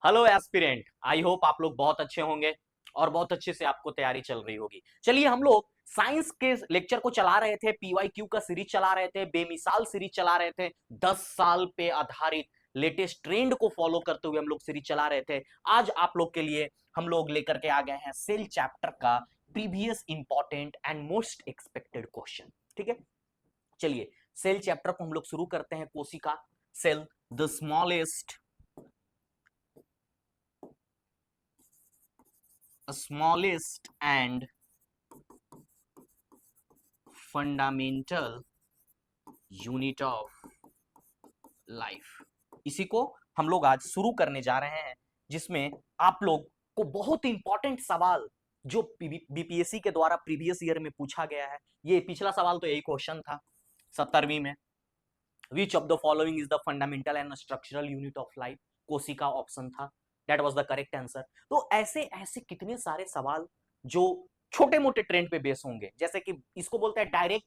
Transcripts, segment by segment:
Hello aspirant, I hope आप लोग बहुत अच्छे होंगे और बहुत अच्छे से आपको तैयारी चल रही होगी। चलिए, हम लोग साइंस के लेक्चर को चला रहे थे, पीवाईक्यू का सीरीज चला रहे थे, बेमिसाल सीरीज चला रहे थे, 10 साल पे आधारित लेटेस्ट ट्रेंड को फॉलो करते हुए हम लोग सीरीज चला रहे थे। आज आप लोग के लिए हम लोग लेकर के आ गए हैं सेल चैप्टर का previous important and most expected question. ठीक है, चलिए सेल चैप्टर को हम लोग शुरू करते हैं। कोशिका, cell, the smallest and fundamental unit of life, इसी को हम लोग आज शुरू करने जा रहे हैं, जिसमें आप लोग को बहुत इंपॉर्टेंट सवाल जो बीपीएससी के द्वारा प्रीवियस ईयर में पूछा गया है। ये पिछला सवाल तो यही क्वेश्चन था 17वीं में। विच of the following is the fundamental and structural unit of life? कोशिका ऑप्शन था, that was the correct answer. तो ऐसे ऐसे कितने सारे सवाल जो छोटे मोटे ट्रेंड पे बेस होंगे, जैसे कि इसको बोलते हैं डायरेक्ट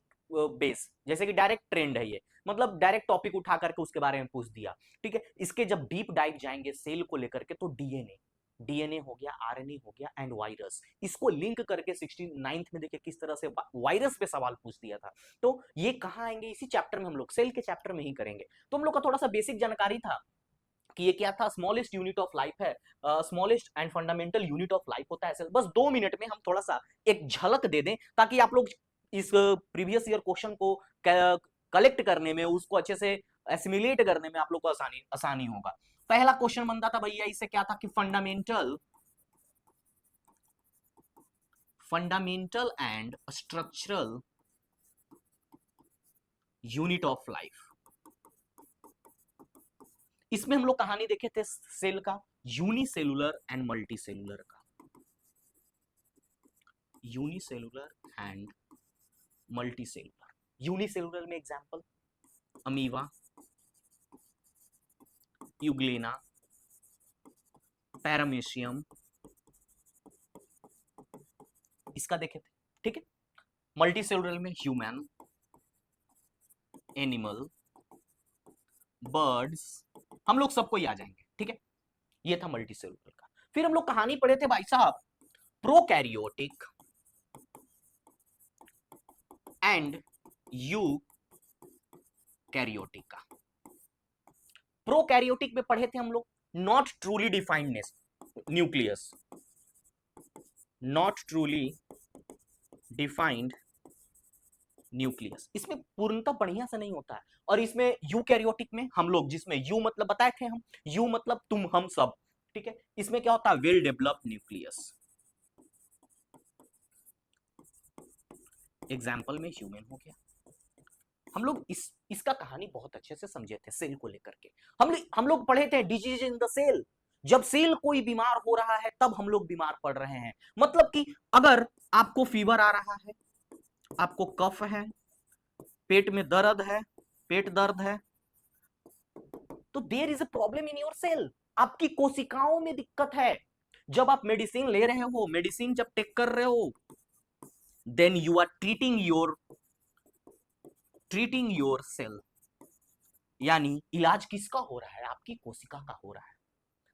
बेस, जैसे कि डायरेक्ट ट्रेंड है ये, मतलब डायरेक्ट टॉपिक उठा करके उसके बारे में पूछ दिया। ठीक है, इसके जब डीप डाइव जाएंगे सेल को लेकर के, तो डीएनए डीएनए हो गया, आरएनए हो गया एंड वायरस, इसको लिंक करके 69th में देखिए किस तरह से वायरस पे सवाल पूछ दिया था। तो ये कहाँ आएंगे? इसी चैप्टर में, हम लोग सेल के चैप्टर में ही करेंगे। तो हम लोग का थोड़ा सा बेसिक जानकारी था कि ये क्या था, स्मॉलेस्ट यूनिट ऑफ लाइफ है, smallest and fundamental unit of life होता है। बस 2 मिनट में हम थोड़ा सा एक झलक दे दें, ताकि आप लोग इस प्रीवियस ईयर क्वेश्चन को कलेक्ट करने में, उसको अच्छे से एसिमिलेट करने में आप लोग को आसानी आसानी होगा। पहला क्वेश्चन बनता था भैया, इससे क्या था कि fundamental and structural unit of life. इसमें हम लोग कहानी देखे थे सेल का, यूनिसेलुलर एंड मल्टीसेलुलर का, यूनिसेलुलर एंड मल्टीसेलुलर। यूनिसेलुलर में एग्जांपल अमीवा, यूग्लेना, पैरामीशियम, इसका देखे थे। ठीक है, मल्टीसेलुलर में ह्यूमन, एनिमल, बर्ड्स, हम लोग सबको ही आ जाएंगे। ठीक है, ये था मल्टीसेलुलर का। फिर हम लोग कहानी पढ़े थे भाई साहब, प्रोकैरियोटिक एंड यू कैरियोटिक का। प्रोकैरियोटिक में पढ़े थे हम लोग not truly defined nucleus, not truly defined nucleus, इसमें पूर्णतः बढ़िया से नहीं होता है। और इसमें यूकैरियोटिक में हम लोग, जिसमें यू मतलब बताए थे हम, यू मतलब तुम हम सब। ठीक है, इसमें क्या होता है, वेल डेवलप्ड न्यूक्लियस। एग्जाम्पल में ह्यूमन हो गया। हम लोग इसका कहानी बहुत अच्छे से समझे थे सेल को लेकर के। हम लोग पढ़े थे डिजीज इन द सेल, जब सेल कोई बीमार हो रहा है तब हम लोग बीमार पड़ रहे हैं। मतलब कि अगर आपको फीवर आ रहा है, आपको कफ है, पेट में दर्द है, पेट दर्द है, तो there is a problem in your cell, आपकी कोशिकाओं में दिक्कत है। जब आप मेडिसिन ले रहे हो, मेडिसिन जब टेक कर रहे हो, then you are treating your cell, यानी इलाज किसका हो रहा है? आपकी कोशिका का हो रहा है।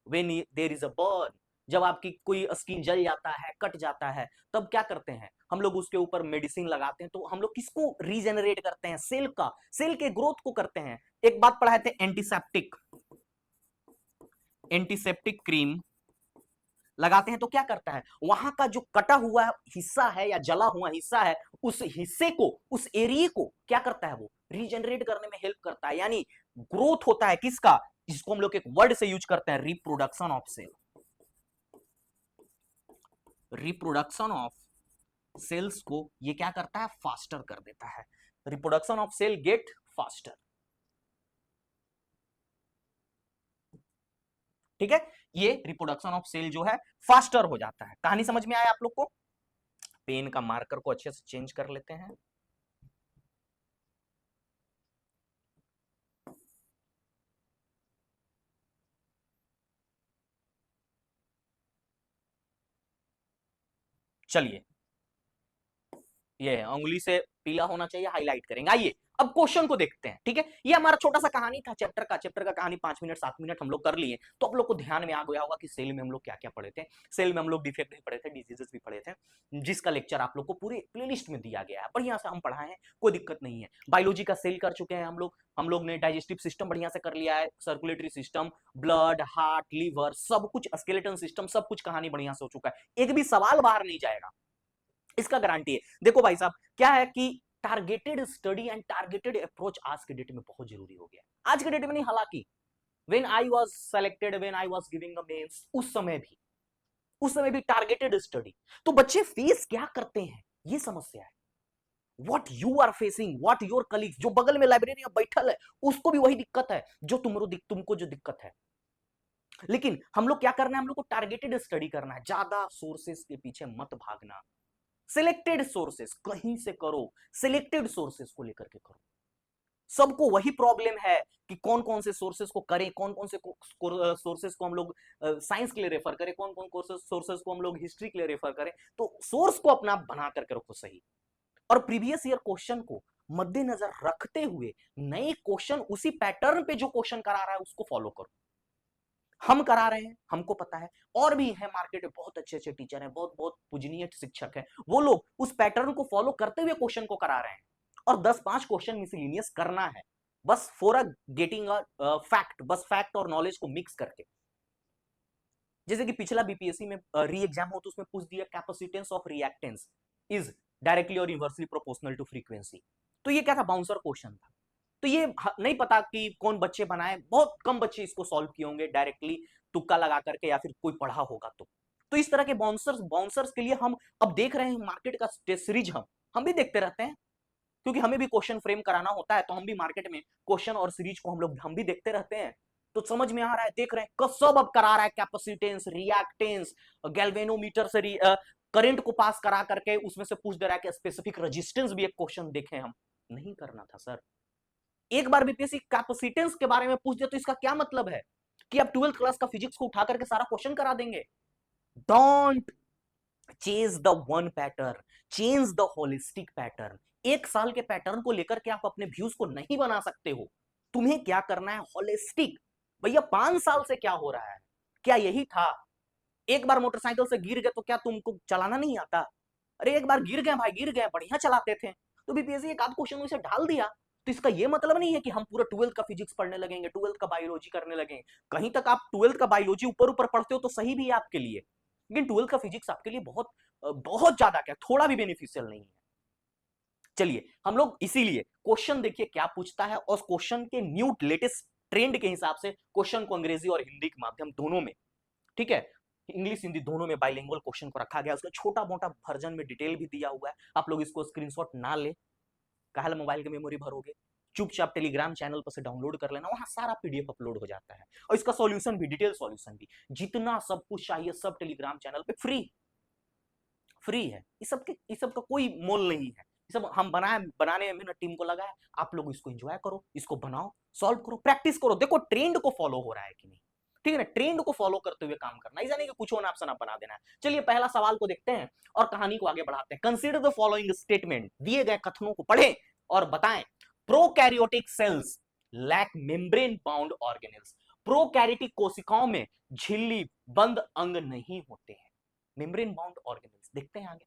When there is a burn, जब आपकी कोई स्किन जल जाता है, कट जाता है, तब क्या करते हैं हम लोग? उसके ऊपर मेडिसिन लगाते हैं। तो हम लोग किसको रीजेनरेट करते हैं? सेल का, सेल के ग्रोथ को करते हैं। एक बात पढ़ाए थे, एंटीसेप्टिक, एंटीसेप्टिक क्रीम लगाते हैं तो क्या करता है, वहां का जो कटा हुआ हिस्सा है या जला हुआ हिस्सा है, उस हिस्से को, उस एरिया को क्या करता है, वो रीजनरेट करने में हेल्प करता है। यानी ग्रोथ होता है किसका? जिसको हम लोग एक वर्ड से यूज करते हैं, reproduction of cell. Reproduction of cells को ये क्या करता है, फास्टर कर देता है। Reproduction of cell get faster. ठीक है, ये रिप्रोडक्शन ऑफ सेल जो है फास्टर हो जाता है। कहानी समझ में आया आप लोग को? पेन का मार्कर को अच्छे से चेंज कर लेते हैं। चलिए, ये उंगली से पीला होना चाहिए, हाईलाइट करेंगे। आइए अब क्वेश्चन को देखते हैं, ठीक है। ये हमारा छोटा सा कहानी था चैप्टर का कहानी 5 मिनट 7 मिनट हम लोग कर लिए। तो आप लोग को ध्यान में आ गया होगा कि सेल में हम लोग क्या क्या पढ़े थे। सेल में हम लोग डिफेक्ट भी पढ़े थे, डिजीजेस भी पढ़े थे, जिसका लेक्चर आप लोग को पूरे प्लेलिस्ट में दिया गया है, बढ़िया से हम पढ़ाए हैं, कोई दिक्कत नहीं है। बायोलॉजी का सेल कर चुके हैं हम लोग ने डाइजेस्टिव सिस्टम बढ़िया से कर लिया है, circulatory system, blood, heart, liver, सब कुछ, स्केलेटन सिस्टम, सब कुछ कहानी बढ़िया से हो चुका है। एक भी सवाल बाहर नहीं जाएगा, इसका गारंटी है। देखो भाई साहब, क्या है कि targeted study and targeted approach आज के डेट में बहुत जरूरी हो गया। आज के डेट में नहीं, हालांकि when I was selected, when I was giving a mains, उस समय भी टारगेटेड स्टडी। तो बच्चे फेस क्या करते हैं, ये समस्या है। What you are facing, what your colleagues, जो बगल में लाइब्रेरियन बैठल है, उसको भी वही दिक्कत है जो तुमको जो दिक्कत है। लेकिन हम लोग क्या करना है, हम लोग को टारगेटेड स्टडी करना है, ज्यादा सोर्सेस के पीछे मत भागना। सिलेक्टेड सोर्सेस कहीं से करो, सिलेक्टेड सोर्सेस को लेकर के करो। सबको वही प्रॉब्लम है कि कौन कौन से सोर्सेस को करें, कौन कौन से सोर्सेस को हम लोग साइंस के लिए रेफर करें, कौन कौन सोर्सेस को हम लोग हिस्ट्री के लिए रेफर करें। तो सोर्स को अपना बना करके रखो सही, और प्रीवियस ईयर क्वेश्चन को मद्देनजर रखते हुए नए क्वेश्चन, उसी पैटर्न पे जो क्वेश्चन करा रहा है उसको फॉलो करो। हम करा रहे हैं, हमको पता है, और भी है मार्केट में बहुत अच्छे अच्छे टीचर हैं, बहुत बहुत पूजनीय शिक्षक हैं, वो लोग उस पैटर्न को फॉलो करते हुए क्वेश्चन को करा रहे हैं। और 10-5 क्वेश्चन मिसलिनियस करना है, बस for a getting a fact, बस फैक्ट और नॉलेज को मिक्स करके। जैसे कि पिछला बीपीएससी में री एग्जाम हो तो उसमें पूछ दिया capacitance of reactance is directly और इनवर्सली प्रोपोर्शनल टू फ्रीक्वेंसी। तो ये क्या था, बाउंसर क्वेश्चन था। तो ये नहीं पता कि कौन बच्चे बनाए, बहुत कम बच्चे इसको सॉल्व किए होंगे डायरेक्टली तुक्का लगा करके, या फिर कोई पढ़ा होगा तो इस तरह के बाउंसर्स के लिए हम अब देख रहे हैं मार्केट का टेस्ट सीरीज, हम भी देखते रहते हैं, क्योंकि हमें भी क्वेश्चन फ्रेम कराना होता है, तो हम भी मार्केट में क्वेश्चन और सीरीज को हम भी देखते रहते हैं। तो समझ में आ रहा है, देख रहे हैं सब अब करा रहा है, कैपेसिटेंस, रिएक्टेंस, गैल्वेनोमीटर से करंट को पास करा करके उसमें से पूछ दे रहा है कि स्पेसिफिक रेजिस्टेंस भी एक क्वेश्चन देखे हम। नहीं करना था सर। एक बार बीपीएससी कैपेसिटेंस के बारे में पूछ दे तो इसका क्या मतलब है कि आप 12th क्लास का फिजिक्स को उठा करके सारा क्वेश्चन करा देंगे? Don't chase the one pattern, change the holistic pattern. एक साल के पैटर्न को लेकर के आप अपने व्यूज को नहीं बना सकते हो। तुम्हें क्या करना है, होलिस्टिक। भैया 5 साल से क्या हो रहा है, क्या यही था? एक बार मोटरसाइकिल से गिर गए तो क्या तुमको चलाना नहीं आता? अरे एक बार गिर गए भाई, गिर गए, बढ़िया चलाते थे, तो बीपीएससी एक आध क्वेश्चन उसे डाल दिया। तो इसका ये मतलब नहीं है कि हम पूरा 12th का फिजिक्स पढ़ने लगेंगे, 12th का बायोलॉजी करने लगेंगे। कहीं तक आप 12th का बायोलॉजी ऊपर ऊपर पढ़ते हो तो सही भी है आपके लिए, लेकिन 12th का फिजिक्स आपके लिए बहुत बहुत ज्यादा क्या, थोड़ा भी बेनिफिशियल नहीं है। चलिए हम लोग इसीलिए क्वेश्चन देखिए क्या पूछता है, और क्वेश्चन के न्यू लेटेस्ट ट्रेंड के हिसाब से क्वेश्चन को अंग्रेजी और हिंदी के माध्यम दोनों में, ठीक है, इंग्लिश हिंदी दोनों में बाइलिंगुअल क्वेश्चन को रखा गया। उसका छोटा मोटा वर्जन में डिटेल भी दिया हुआ है, आप लोग इसको स्क्रीनशॉट ना ले, काहे मोबाइल की मेमोरी भरोगे, चुपचाप टेलीग्राम चैनल पर से डाउनलोड कर लेना, वहां सारा पीडीएफ अपलोड हो जाता है, और इसका सॉल्यूशन भी, डिटेल सॉल्यूशन भी, जितना सब कुछ चाहिए सब टेलीग्राम चैनल पे फ्री है। इस सब का कोई मोल नहीं है, ये सब हम बनाने में ना टीम को लगा है। आप लोग इसको एंजॉय करो, इसको बनाओ, सॉल्व करो, प्रैक्टिस करो, देखो ट्रेंड को फॉलो हो रहा है कि नहीं, ठीक है ना। ट्रेंड को फॉलो करते हुए काम करना, ऐसा नहीं कि कुछ होना आप बना देना है। चलिए पहला सवाल को देखते हैं और कहानी को आगे बढ़ाते हैं। कंसीडर द फॉलोइंग स्टेटमेंट, दिए गए कथनों को पढ़ें और बताएं। Prokaryotic cells lack membrane bound organelles. Prokaryotic कोशिकाओं में झिल्ली बंद अंग नहीं होते हैं, मेम्ब्रेन बाउंड ऑर्गेनेल्स। देखते हैं आगे,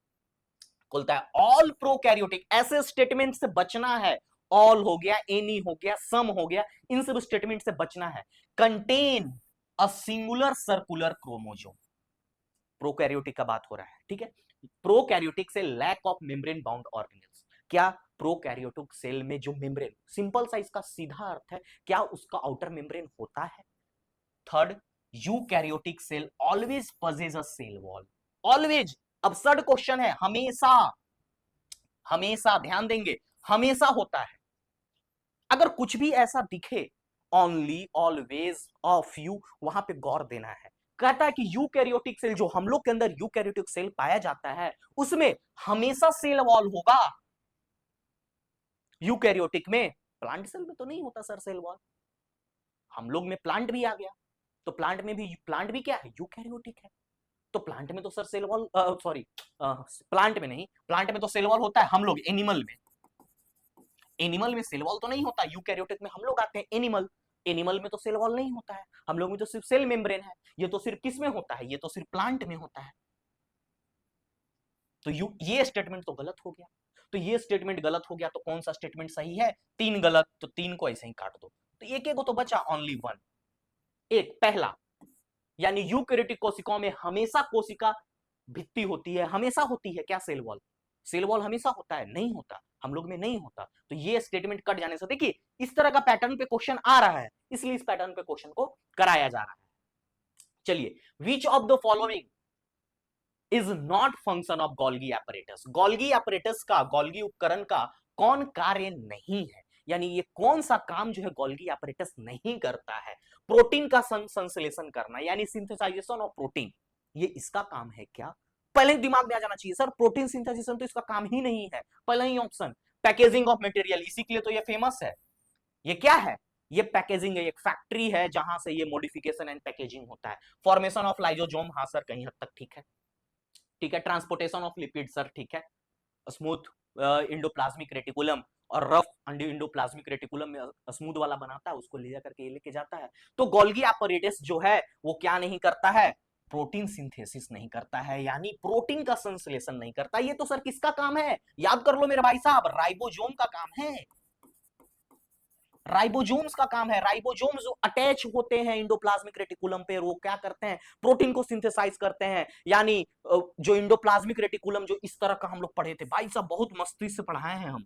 बोलता है ऑल प्रोकैरियोटिक, ऐसे स्टेटमेंट से बचना है। ऑल हो गया, एनी हो गया, सम हो गया, इन सब स्टेटमेंट से बचना है। Contain a singular circular chromosome, prokaryotic का बात हो रहा है, ठीक है। प्रोकैरियोटिक से lack of membrane bound organelles, क्या प्रोकैरियोटिक सेल में जो मेम्ब्रेन, सिंपल सा इसका सीधा अर्थ है, क्या उसका आउटर मेम्ब्रेन होता है? Third, eukaryotic cell always possess a cell wall, always, absurd question है, हमेशा, हमेशा ध्यान देंगे, हमेशा होता है। अगर कुछ भी ऐसा दिखे, ओनली, ऑलवेज, ऑफ यू, वहां पे गौर देना है। कहता है कि यूकैरियोटिक सेल, जो हम लोग के अंदर यूकैरियोटिक सेल पाया जाता है, उसमें हमेशा सेल वॉल होगा। यूकैरियोटिक में, प्लांट सेल में तो नहीं होता सर सेल वॉल। हम लोग में प्लांट भी आ गया, तो प्लांट भी क्या है, यूकैरियोटिक है। तो प्लांट में तो sir cell wall, sorry, plant में नहीं, प्लांट में तो सेल वॉल होता है, हम लोग एनिमल में, एनिमल में सेल वॉल तो नहीं होता, यूकैरियोटिक में हम लोग आते हैं एनिमल, एनिमल में तो सेल वॉल नहीं होता है, हम लोग में तो सिर्फ सेल मेम्ब्रेन है। ये तो सिर्फ किस में होता है, ये तो सिर्फ प्लांट में होता है। तो ये स्टेटमेंट तो गलत हो गया। तो ये स्टेटमेंट गलत हो गया, तो कौन सा स्टेटमेंट सही है? 3 गलत, तो 3 को ऐसे ही काट दो। तो एक एक तो बचा ओनली 1। एक पहला, यानी यूकैरियोटिक कोशिकाओं में हमेशा कोशिका भित्ति होती है, हमेशा होती है क्या सेल वॉल? सेल वॉल हमेशा होता है? नहीं होता, हम लोग में नहीं होता। तो ये स्टेटमेंट कट जाने से, देखिए इस तरह का पैटर्न पे क्वेश्चन आ रहा है, इसलिए इस पैटर्न पे क्वेश्चन को कराया जा रहा है। चलिए, विच of the following is not function of Golgi apparatus? Golgi apparatus का, गोल्गी उपकरण का कौन कार्य नहीं है, यानी ये कौन सा काम जो है गोल्गी एपरेटस नहीं करता है? प्रोटीन का संश्लेषण करना, यानी सिंथेसाइजेशन ऑफ प्रोटीन, ये इसका काम है क्या? पहले दिमाग में आ जाना चाहिए, सर प्रोटीन सिंथेसाइजेशन तो इसका काम ही नहीं है, पहला ही ऑप्शन। पैकेजिंग ऑफ मटेरियल, इसी के लिए तो ये फेमस है। ये क्या है? ये पैकेजिंग है, एक फैक्ट्री है जहां से ये मॉडिफिकेशन एंड पैकेजिंग होता है। फॉर्मेशन ऑफ लाइजोजोम, हाँ सर कहीं हद तक ठीक है, ठीक है। ट्रांसपोर्टेशन ऑफ लिपिड, सर ठीक है। स्मूथ इंडोप्लाज्मिक रेटिकुलम और रफ इंडोप्लाज्मिक रेटिकुलम में स्मूथ वाला बनाता है, उसको ले जाकर के लेके जाता है। तो गोल्गी एपरेटस जो है वो क्या नहीं करता है? प्रोटीन सिंथेसिस नहीं करता है, यानी प्रोटीन का संश्लेषण नहीं करता। ये तो सर किसका काम है? याद कर लो मेरे भाई साहब, राइबोसोम का काम है। राइबोसोम्स का काम है। राइबोसोम्स जो अटैच होते हैं इंडोप्लाज्मिक रेटिकुलम पे, वो क्या करते हैं? प्रोटीन को सिंथेसाइज करते हैं। यानी जो इंडोप्लाज्मिक रेटिकुलम जो इस तरह का हम लोग पढ़े थे भाई साहब, बहुत मस्ती से पढ़ाए हैं हम।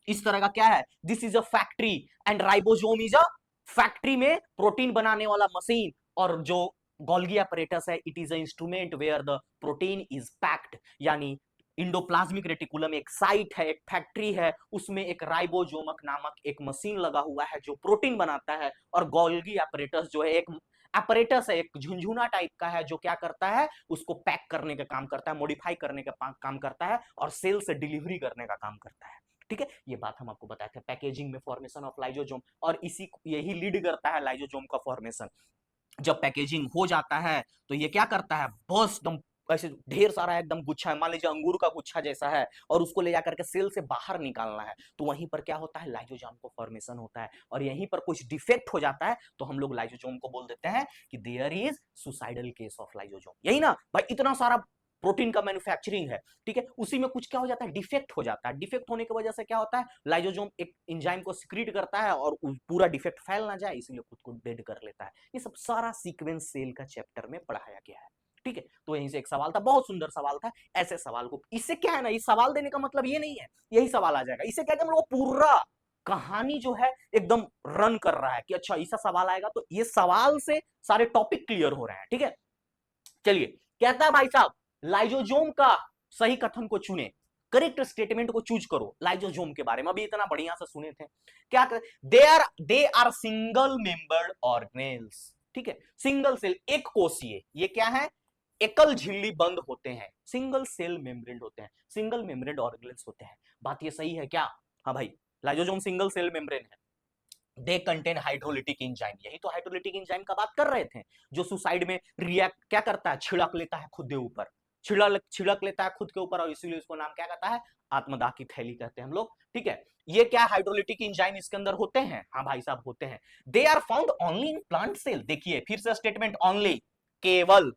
इस तरह का क्या है? This is a factory and ribosome is a factory में प्रोटीन बनाने वाला मशीन। और जो गोल्गी एपरेटस है, it is a instrument where the protein is packed, यानी इंडोप्लाज्मिक रेटिकुलम एक साइट है, एक फैक्ट्री है, उसमें एक राइबोसोमक नामक एक मशीन लगा हुआ है जो प्रोटीन बनाता है। और गोल्गी एपरेटस जो है एक एपरेटस है, एक झुंझुना टाइप का है, जो क्या करता है? उसको पैक करने का काम करता है, मॉडिफाई करने का काम करता है, और सेल से डिलीवरी करने का काम करता है। ठीक है, ये बात हम आपको बताए थे। पैकेजिंग में फॉर्मेशन ऑफ लाइजोसोम, और इसी यही लीड करता है लाइजोसोम का फॉर्मेशन। जब पैकेजिंग हो जाता है तो ये क्या करता है? बस एकदम ऐसे ढेर सारा एकदम गुच्छा है, मान लीजिए अंगूर का गुच्छा जैसा है, और उसको ले जाकर के सेल से बाहर निकालना है। तो वहीं पर क्या होता है? लाइजोसोम को फॉर्मेशन होता है, और यहीं पर कुछ डिफेक्ट हो जाता है तो हम लोग लाइजोसोम को बोल देते हैं कि there is suicidal case of lysosome. यही ना भाई, इतना सारा प्रोटीन का मैन्युफैक्चरिंग है, ठीक है, उसी में कुछ क्या हो जाता है? डिफेक्ट हो जाता है। डिफेक्ट होने की वजह से क्या होता है? लाइजोसोम एक एंजाइम को सिक्रीट करता है और पूरा डिफेक्ट फैल ना जाए, इसलिए खुद को डेड कर लेता है। ये सब सारा सीक्वेंस सेल का चैप्टर में पढ़ाया गया है, ठीक है। तो यहीं से एक सवाल था, बहुत सुंदर सवाल था। ऐसे सवाल को, इससे क्या है ना, ये सवाल देने का मतलब ये नहीं है यही सवाल आ जाएगा, इससे क्या है, हम लोग पूरा कहानी जो है एकदम रन कर रहा है कि अच्छा ऐसा सवाल आएगा, तो ये सवाल से सारे टॉपिक क्लियर हो रहे हैं, ठीक है। चलिए, कहता है भाई साहब, लाइजोसोम का सही कथन को चुने, करेक्ट स्टेटमेंट को चूज करो लाइजोसोम के बारे में। अभी इतना बढ़िया से सुने थे, क्या कर they are single membered organelles, ठीक है। सिंगल सेल, एक कोषीय, ये क्या है? एकल झिल्ली बंद होते हैं, सिंगल सेल मेम्ब्रेन होते हैं, सिंगल मेम्ब्रेन ऑर्गेनेल्स होते हैं। बात ये सही है क्या? हाँ भाई, लाइजोसोम सिंगल सेल मेम्ब्रेन है। दे कंटेन हाइड्रोलिटिक एंजाइम, यही तो हाइड्रोलिटिक एंजाइम का बात कर रहे थे, जो सुसाइड में रिएक्ट क्या करता है? छिड़क लेता है खुद के ऊपर, छिड़क लेता है खुद के ऊपर, और इसीलिए उसको नाम क्या कहता है? आत्मदाह की थैली कहते हैं हम लोग, ठीक है। ये क्या हाइड्रोलिटिक एंजाइम इसके अंदर होते हैं? हाँ भाई साहब होते हैं। They are found only in plant cell, देखिए फिर से स्टेटमेंट, ओनली, केवल,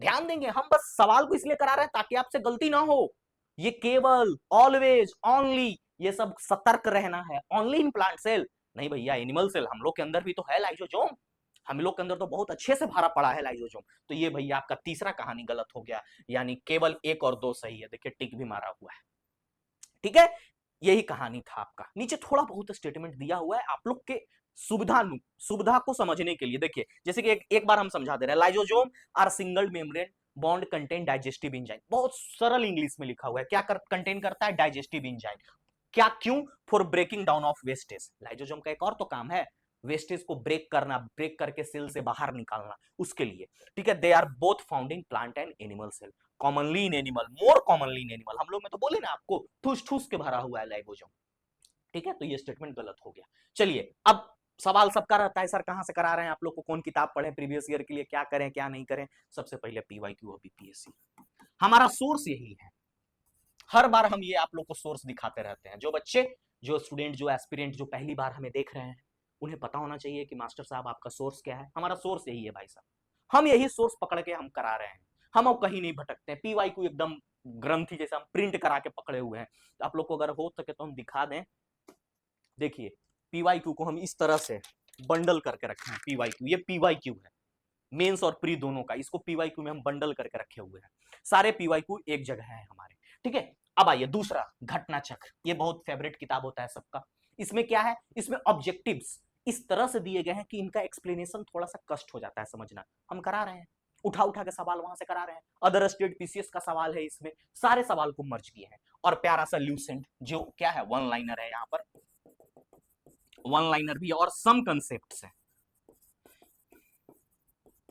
ध्यान देंगे हम, बस सवाल को इसलिए करा रहे हैं ताकि आपसे गलती ना हो। ये केवल, ऑलवेज, ओनली, ये सब सतर्क रहना है। ओनली इन प्लांट सेल नहीं भैया, एनिमल सेल हम लोग के अंदर भी तो है लाइजोसोम, हम लोग के अंदर तो बहुत अच्छे से भरा पड़ा है लाइजोसोम। तो ये भैया आपका तीसरा कहानी गलत हो गया, यानी केवल 1 और 2 सही है, देखिए टिक भी मारा हुआ है, ठीक है। यही कहानी था आपका, नीचे थोड़ा बहुत स्टेटमेंट दिया हुआ है आप लोग के सुविधा को समझने के लिए। देखिए जैसे कि एक बार हम समझा दे रहे हैं, lysosome are single membrane bond contain digestive enzyme, बहुत सरल इंग्लिश में लिखा हुआ है, क्या कंटेन करता है? Digestive enzyme. क्या, क्यों? For breaking down of wastage, lysosome का एक और तो काम है, वेस्टेज को ब्रेक करना, ब्रेक करके सेल से बाहर निकालना, उसके लिए, ठीक है। They are both found in plant and animal cell, commonly in animal, more commonly in animal, हम लोग में तो बोले ना आपको, ठूस ठूस के भरा हुआ है लाइजोसोम, ठीक है। तो ये स्टेटमेंट गलत हो गया। चलिए, अब सवाल सबका रहता है, सर कहां से करा रहे हैं आप लोग को, कौन किताब पढ़े प्रीवियस ईयर के लिए, क्या करें क्या नहीं करें? सबसे पहले पीवाईक्यू और बीपीएससी, हमारा सोर्स यही है। हर बार हम ये आप लोग को सोर्स दिखाते रहते हैं। जो बच्चे जो स्टूडेंट, जो एस्पिरेंट, जो पहली बार हमें देख रहे हैं, उन्हें पता होना चाहिए कि मास्टर साहब आपका सोर्स क्या है। हमारा सोर्स यही है भाई साहब, हम यही सोर्स पकड़ के हम करा रहे हैं, हम अब कहीं नहीं भटकते हैं। पीवाईक्यू एकदम ग्रंथि जैसे हम प्रिंट करा के पकड़े हुए हैं। तो आप लोग को अगर हो सके तो हम दिखा दें। देखिए पीवाईक्यू को हम इस तरह से बंडल करके रखे हैं। पीवाईक्यू, ये पीवाईक्यू है मेंस और प्री दोनों का, इसको पीवाईक्यू में हम बंडल करके रखे हुए हैं। सारे पीवाईक्यू एक जगह है हमारे, ठीक है। अब आइए दूसरा, घटना चक्र। ये बहुत फेवरेट किताब होता है सबका। इसमें क्या है, इसमें ऑब्जेक्टिव्स इस तरह से दिए गए हैं कि इनका एक्सप्लेनेशन थोड़ा सा कष्ट हो जाता है समझना। हम करा रहे हैं, उठा उठा के सवाल वहां से करा रहे हैं। अदर स्टेट पीसीएस का सवाल है, इसमें सारे सवाल को मर्ज किए हैं। और प्यारा सा ल्यूसेंट जो क्या है, वन लाइनर है, यहाँ पर वन लाइनर भी है और सम कंसेप्ट है,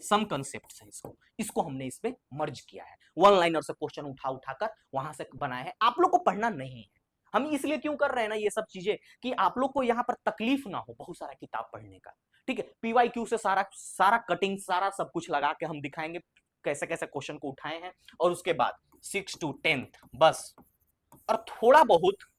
सम कंसेप्ट है। इसको हमने इसमें मर्ज किया है। वन लाइनर से क्वेश्चन उठा उठाकर वहां से बनाए हैं। आप लोग को पढ़ना नहीं है, हम इसलिए क्यों कर रहे हैं ना ये सब चीजें, कि आप लोग को यहाँ पर तकलीफ ना हो बहुत सारा किताब पढ़ने का, ठीक है। पीवाईक्यू से सारा सारा कटिंग, सारा सब कुछ लगा के हम दिखाएंगे कैसे कैसे क्वेश्चन को उठाए हैं। और उसके बाद 6 to 10th बस, और थोड़ा बहुत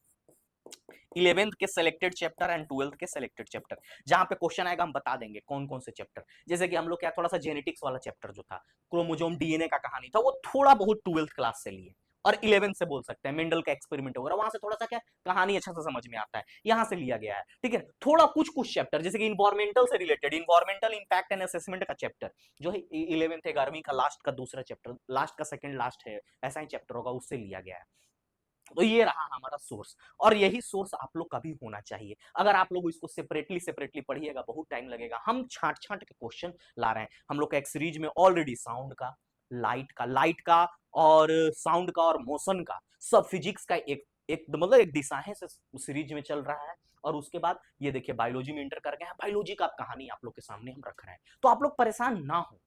11th के सिलेक्टेड चैप्टर एंड 12th के सिलेक्टेड चैप्टर, जहां पे क्वेश्चन आएगा हम बता देंगे कौन कौन से चैप्टर। जैसे कि हम लोग क्या, थोड़ा सा जेनेटिक्स वाला चैप्टर जो था, क्रोमोजोम डीएनए का कहानी था, वो थोड़ा बहुत 12th क्लास से लिए, और 11th से बोल सकते हैं, मेंडल का एक्सपेरिमेंट वगैरह, वहां से थोड़ा सा क्या कहानी अच्छा सा समझ में आता है, यहां से लिया गया है, ठीक है। थोड़ा कुछ चैप्टर जैसे कि इन्वायरमेंटल से related, environmental impact and assessment का चैप्टर जो है 11th है, 11वीं का लास्ट का दूसरा चैप्टर, लास्ट का सेकंड लास्ट है, ऐसा ही चैप्टर होगा, उससे लिया गया है। तो ये रहा हमारा सोर्स, और यही सोर्स आप लोग का भी होना चाहिए। अगर आप लोग इसको सेपरेटली सेपरेटली पढ़िएगा बहुत टाइम लगेगा। हम छांट छांट के क्वेश्चन ला रहे हैं। हम लोग का एक सीरीज में ऑलरेडी साउंड का, लाइट का और साउंड का और मोशन का, सब फिजिक्स का एक मतलब एक दिशाएं से सीरीज में चल रहा है। और उसके बाद ये देखिए बायोलॉजी में इंटर कर गए हैं, बायोलॉजी का कहानी आप लोग के सामने हम रख रहे हैं, तो आप लोग परेशान ना हो।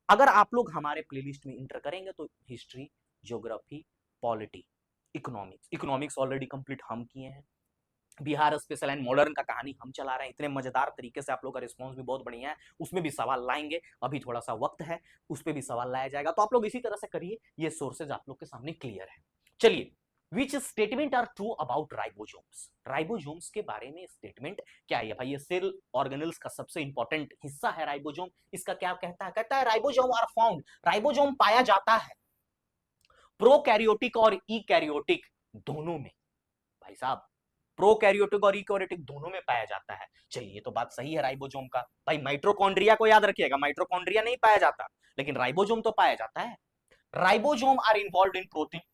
अगर आप लोग हमारे प्लेलिस्ट में इंटर करेंगे तो history, geography, polity, economics already complete हम किए हैं। बिहार स्पेशल एंड मॉडर्न का कहानी हम चला रहे हैं, इतने मजेदार तरीके से, आप लोग का रिस्पॉन्स भी बहुत बढ़िया है। उसमें भी सवाल लाएंगे, अभी थोड़ा सा वक्त है, उस पर भी सवाल लाया जाएगा। तो आप लोग इसी तरह से करिए, ये सोर्सेज आप लोग के सामने क्लियर है। चलिए, which statement are true about ribosomes. Ribosomes के बारे में स्टेटमेंट क्या है भाई, ये सेल ऑर्गेनल्स का सबसे इंपॉर्टेंट हिस्सा है राइबोसोम। इसका क्या कहता है, कहता है राइबोसोम आर फाउंड, राइबोसोम पाया जाता है प्रोकैरियोटिक और ईकैरियोटिक दोनों में। भाई साहब, प्रोकैरियोटिक और ईकैरियोटिक दोनों में पाया जाता है। चलिए ये तो बात सही है राइबोसोम का। भाई माइटोकॉन्ड्रिया को याद रखिएगा, माइटोकॉन्ड्रिया नहीं पाया जाता, लेकिन राइबोसोम तो पाया जाता है। Ribosome are involved in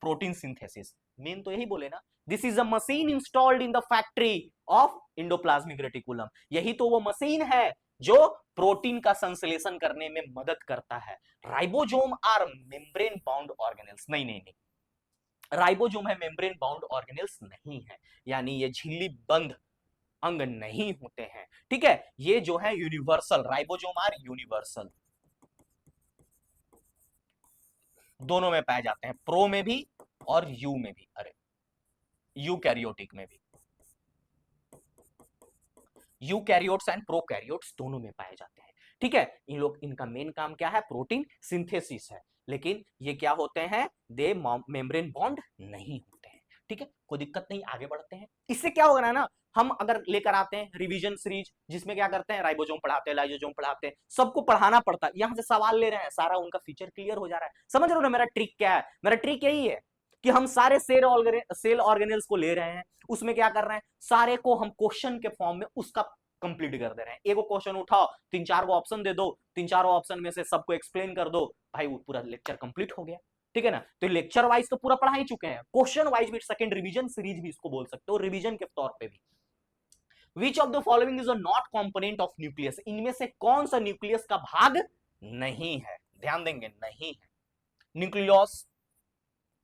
protein synthesis. Main तो यही बोले ना, this is a machine installed in the factory of endoplasmic reticulum. यही तो वो मशीन है जो प्रोटीन का संश्लेषण करने में मदद करता है। Ribosome are membrane bound organelles. नहीं नहीं नहीं, राइबोसोम है मेम्ब्रेन बाउंड ऑर्गेनेल्स नहीं है, यानी ये झिल्ली बंद अंग नहीं होते हैं, ठीक है। ये जो है यूनिवर्सल, राइबोसोम आर यूनिवर्सल, दोनों में पाए जाते हैं, प्रो में भी और यू में भी, अरे यूकैरियोटिक में भी। यूकैरियोट्स एंड प्रोकैरियोट्स दोनों में पाए जाते हैं, ठीक है। इन लोग, इनका मेन काम क्या है, प्रोटीन सिंथेसिस है, लेकिन ये क्या होते हैं, दे मेम्ब्रेन बॉन्ड नहीं होते हैं, ठीक है। कोई दिक्कत नहीं, आगे बढ़ते हैं। इससे क्या होगा ना, हम अगर लेकर आते हैं रिवीजन सीरीज, जिसमें क्या करते हैं, राइबोसोम पढ़ाते हैं, लाइसोसोम पढ़ाते हैं, सबको पढ़ाना पड़ता है। यहां से सवाल ले रहे हैं, सारा उनका फीचर क्लियर हो जा रहा है। समझ रहे हो ना मेरा ट्रिक क्या है, मेरा ट्रिक यही है कि हम सारे सेल ऑर्गेनेल्स को ले रहे हैं, उसमें क्या कर रहे हैं, सारे को हम क्वेश्चन के फॉर्म में उसका कंप्लीट कर दे रहे हैं। एगो क्वेश्चन उठाओ, तीन चार को ऑप्शन दे दो, तीन चार ऑप्शन में से सबको एक्सप्लेन कर दो, भाई वो पूरा लेक्चर कंप्लीट हो गया, ठीक है ना। तो लेक्चर वाइज तो पूरा पढ़ा ही चुके हैं, क्वेश्चन वाइज भी सेकंड रिवीजन सीरीज भी इसको बोल सकते हो, रिवीजन के तौर पे भी। विच of the following is a not component of nucleus, इनमें से कौन सा न्यूक्लियस का भाग नहीं है, ध्यान देंगे, नहीं है। न्यूक्लियस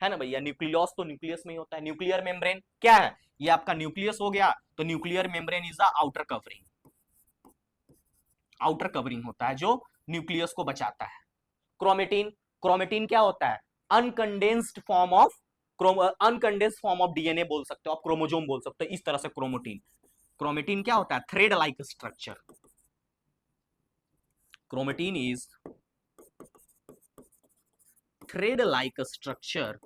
है ना भैया, न्यूक्लियस तो न्यूक्लियस में ही होता है। न्यूक्लियर मेम्ब्रेन क्या है, ये आपका न्यूक्लियस हो गया, तो nuclear membrane is the outer covering, outer covering होता है जो न्यूक्लियस को बचाता है। क्रोमेटिन, क्रोमेटिन क्या होता है, uncondensed form of uncondensed form of DNA बोल सकते हो आप, क्रोमोजोम बोल सकते हो, इस तरह से क्रोमोटिन। क्रोमेटिन क्या होता है, thread like structure. Chromatin is thread like structure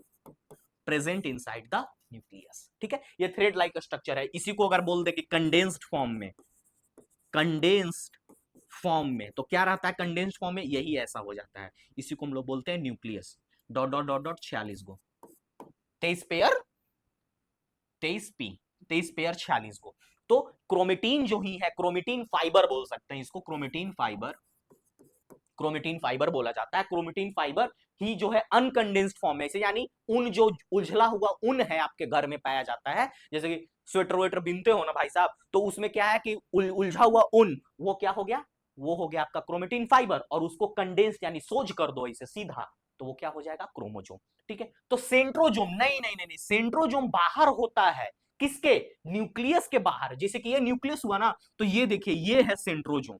present inside the nucleus. ठीक है, ये थ्रेड लाइक स्ट्रक्चर है। इसी को अगर बोल दे कि कंडेंस्ड फॉर्म में, कंडेंस्ड फॉर्म में, तो क्या रहता है कंडेंस्ड फॉर्म में, यही ऐसा हो जाता है। इसी को हम लोग बोलते हैं nucleus. Dot dot dot dot 46 गो, 23 पेयर, 23 पेयर 46 गो। तो क्रोमेटीन जो ही है, क्रोमेटीन फाइबर बोल सकते हैं इसको, क्रोमेटीन फाइबर, क्रोमेटीन फाइबर बोला जाता है। क्रोमेटीन फाइबर ही जो है अनकंडेंस्ड फॉर्म में, यानी ऊन जो उलझला हुआ ऊन है आपके घर में पाया जाता है, जैसे कि स्वेटर वेटर बिनते हो ना भाई साहब, तो उसमें क्या है कि उलझा हुआ ऊन, वो क्या हो गया, वो हो गया आपका क्रोमेटीन फाइबर, और उसको कंडेंस यानी सोज कर दो इसे सीधा, तो वो क्या हो जाएगा, क्रोमोजोम। ठीक है, तो सेंट्रोजोम नहीं नहीं नहीं, सेंट्रोजोम बाहर होता है, किसके, न्यूक्लियस के बाहर। जैसे कि ये न्यूक्लियस हुआ ना, तो ये देखिए ये है सेंट्रोजोम,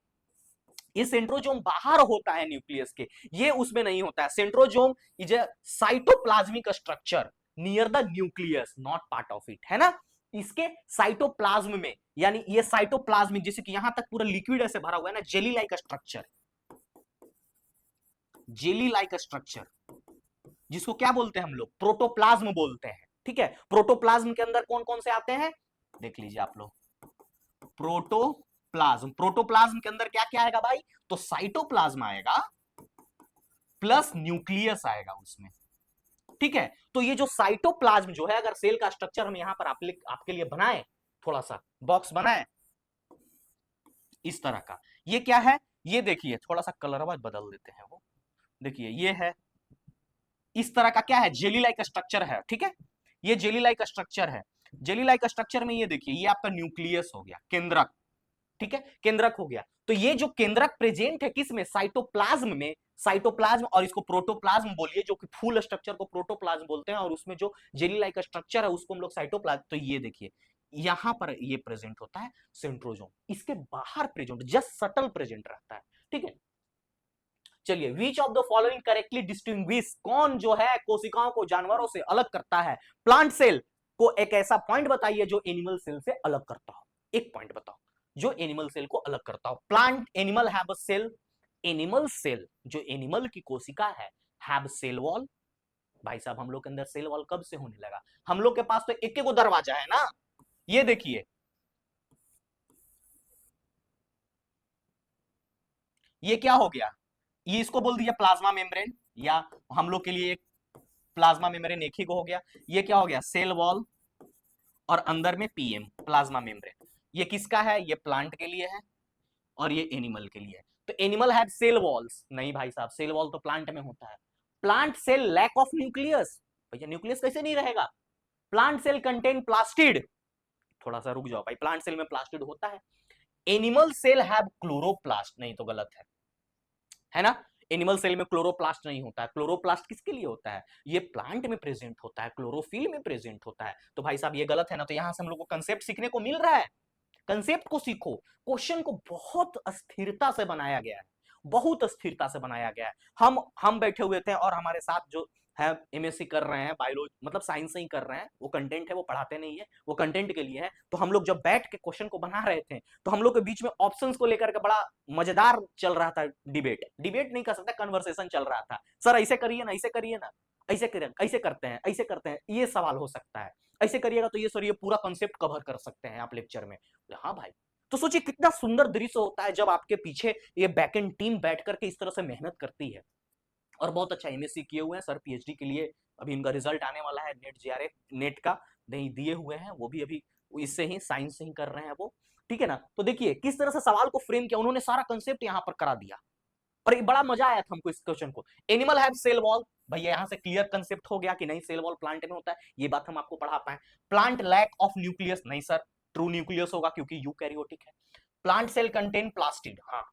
ये सेंट्रोजोम बाहर होता है न्यूक्लियस के, ये उसमें नहीं होता है। Centrosome is a cytoplasmic structure near the nucleus, not part of it, है ना। इसके साइटोप्लाज्म में, यानी ये साइटोप्लाज्मिक, जैसे कि यहां तक पूरा लिक्विड ऐसे भरा हुआ है ना, jelly like structure, jelly like structure, जिसको क्या बोलते हैं हम लोग, प्रोटोप्लाज्म बोलते हैं। ठीक है, प्रोटोप्लाज्म के अंदर कौन कौन से आते हैं, देख लीजिए आप लोग, प्रोटोप्लाज्म, प्रोटोप्लाज्म के अंदर क्या क्या आएगा भाई, तो साइटोप्लाज्म आएगा प्लस न्यूक्लियस आएगा उसमें। ठीक है, तो ये जो साइटोप्लाज्म जो है, अगर सेल का स्ट्रक्चर हम यहां पर आपके लिए बनाए, थोड़ा सा बॉक्स बनाए इस तरह का, ये क्या है, ये देखिए थोड़ा सा कलर बदल देते हैं, वो देखिए ये है, इस तरह का क्या है, जेली लाइक स्ट्रक्चर है। ठीक है, ये जेली लाइक स्ट्रक्चर है। जेली लाइक स्ट्रक्चर में ये देखिए, ये आपका न्यूक्लियस हो गया, केंद्रक। ठीक है, केंद्रक हो गया। तो ये जो केंद्रक प्रेजेंट है किसमें, साइटोप्लाज्म में, साइटोप्लाज्म, और इसको प्रोटोप्लाज्म बोलिए, जो कि फुल स्ट्रक्चर को प्रोटोप्लाज्म बोलते हैं, और उसमें जो जेली लाइक स्ट्रक्चर है उसको हम लोग साइटोप्लाज्म। तो ये देखिए यहां पर ये प्रेजेंट होता है सेंट्रोजोम, इसके बाहर प्रेजेंट, जस्ट सटल प्रेजेंट रहता है। ठीक है, चलिए, विच of the following correctly distinguish, कौन जो है कोशिकाओं को जानवरों से अलग करता है, प्लांट सेल को एक ऐसा पॉइंट बताइए जो एनिमल सेल से अलग करता हो, एक पॉइंट बताओ जो एनिमल सेल को अलग करता हो। Plant animal have a cell, animal cell जो एनिमल की कोशिका है, हैव सेल वॉल। भाई साहब हम लोग के अंदर सेल वॉल कब से होने लगा, हम लोग के पास तो एक एक दरवाजा है ना, ये देखिए, ये क्या हो गया, ये इसको बोल दिया प्लाज्मा मेम्ब्रेन, या हम लोग के लिए एक प्लाज्मा मेम्ब्रेन एक ही को हो गया। ये क्या हो गया, सेल वॉल, और अंदर में पीएम, प्लाज्मा मेम्ब्रेन। ये किसका है, ये प्लांट के लिए है, और ये एनिमल के लिए है। तो एनिमल हैव सेल वॉल्स, नहीं भाई साहब, सेल वॉल तो प्लांट में होता है। Plant cell lack of nucleus, भैया न्यूक्लियस कैसे नहीं रहेगा। प्लांट सेल कंटेन प्लास्टिड, थोड़ा सा रुक जाओ भाई, प्लांट सेल में प्लास्टिड होता है। एनिमल सेल हैव क्लोरोप्लास्ट, नहीं तो गलत है ना। एनिमल सेल में क्लोरोप्लास्ट नहीं होता है। क्लोरोप्लास्ट किसके लिए होता है, ये प्लांट में प्रेजेंट होता है, क्लोरोफिल में प्रेजेंट होता है। तो भाई साहब ये गलत है ना, तो यहां से हम लोग को कंसेप्ट सीखने को मिल रहा है। कंसेप्ट को सीखो, क्वेश्चन को बहुत अस्थिरता से बनाया गया है, बहुत अस्थिरता से बनाया गया है। हम बैठे हुए थे, और हमारे साथ जो है एमएससी कर रहे हैं, बायोलॉजी मतलब साइंस से ही कर रहे हैं, वो कंटेंट है, वो पढ़ाते नहीं है, वो कंटेंट के लिए है। तो हम लोग जब बैठ के क्वेश्चन को बना रहे थे, तो हम लोग के बीच में ऑप्शंस को लेकर के बड़ा मजेदार चल रहा था, डिबेट, डिबेट नहीं कर सकता, कन्वर्सेशन चल रहा था। सर ऐसे करिए ना, ऐसे करिए ना, ऐसे करें, ऐसे करते हैं, ऐसे करते हैं, ये सवाल हो सकता है, ऐसे करिएगा तो ये सर ये पूरा कॉन्सेप्ट कवर कर सकते हैं आप लेक्चर में। हाँ भाई, तो सोचिए कितना सुंदर दृश्य होता है जब आपके पीछे ये बैकएंड टीम बैठ करके इस तरह से मेहनत करती है। और बहुत अच्छा एमएससी किए हुए हैं सर, पीएचडी के लिए अभी इनका रिजल्ट आने वाला है, नेट जेआरएफ नेट का नहीं दिए हुए हैं, वो भी अभी इससे ही साइंस से ही कर रहे हैं वो। ठीक है ना, तो देखिए किस तरह से सवाल को फ्रेम किया उन्होंने, सारा कंसेप्ट यहाँ पर करा दिया, और एक बड़ा मजा आया था हमको इस क्वेश्चन को। एनिमल हैव सेल वॉल, भैया यहां से क्लियर कंसेप्ट हो गया कि नहीं, सेल वॉल प्लांट में होता है, ये बात हम आपको पढ़ा पाए। प्लांट लैक ऑफ न्यूक्लियस, नहीं सर, ट्रू न्यूक्लियस होगा क्योंकि यूकैरियोटिक है। प्लांट सेल कंटेन प्लास्टिड, हाँ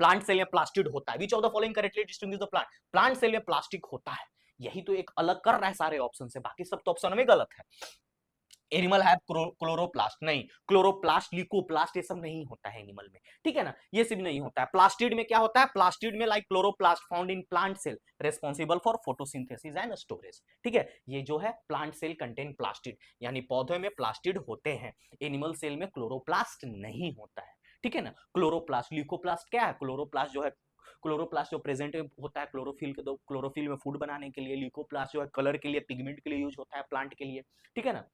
प्लांट सेल में प्लास्टिड होता है। Which of the following correctly distinguish the plant, plant cell में प्लास्टिक होता है, यही तो एक अलग कर रहा है सारे ऑप्शन से, बाकी सब तो ऑप्शन में गलत है। एनिमल हैव क्लोरोप्लास्ट, नहीं, क्लोरोप्लास्ट ल्यूकोप्लास्ट ये सब नहीं होता है एनिमल में। ठीक है ना, ये सब नहीं होता है। प्लास्टिड में क्या होता है, प्लास्टिड में like chloroplast found in plant cell responsible for photosynthesis and storage. ठीक है, ये जो है प्लांट सेल कंटेन प्लास्टिड, यानी पौधे में प्लास्टिड होते हैं, एनिमल सेल में क्लोरोप्लास्ट नहीं होता है। ठीक है ना, क्लोरोप्लास्ट ल्यूकोप्लास्ट क्या है, क्लोरोप्लास्ट जो है क्लोरोप्लास्ट जो प्रेजेंट होता है क्लोरोफिल के, तो क्लोरोफिल में फूड बनाने के लिए, ल्यूकोप्लास्ट जो है कलर के लिए, पिगमेंट के लिए यूज होता है प्लांट के लिए, ठीक है ना।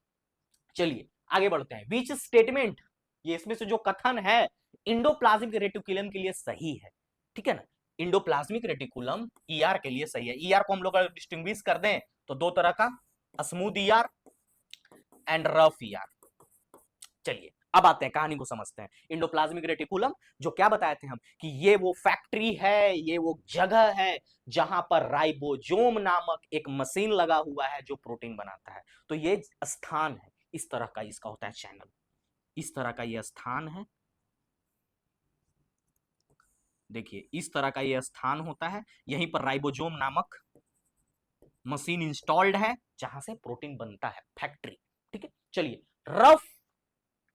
चलिए आगे बढ़ते हैं। विच स्टेटमेंट, ये इसमें से जो कथन है इंडोप्लाज्मिक रेटिकुलम के लिए सही है, ठीक है ना। इंडोप्लाज्मिक रेटिकुलम ईआर के लिए सही है। ईआर को हम लोग अगर डिस्टिंग्विश कर दें तो दो तरह का, smooth ER and rough ER. चलिए अब आते हैं कहानी को समझते हैं। इंडोप्लाज्मिक रेटिकुलम जो क्या बताए थे हम कि ये वो फैक्ट्री है, ये वो जगह है जहां पर राइबोसोम नामक एक मशीन लगा हुआ है जो प्रोटीन बनाता है। तो ये स्थान है, इस तरह का इसका होता है चैनल, इस तरह का ये स्थान है, देखिए इस तरह का ये स्थान होता है, यहीं पर राइबोसोम नामक मशीन इंस्टॉल्ड है जहां से प्रोटीन बनता है, फैक्ट्री, ठीक है। चलिए रफ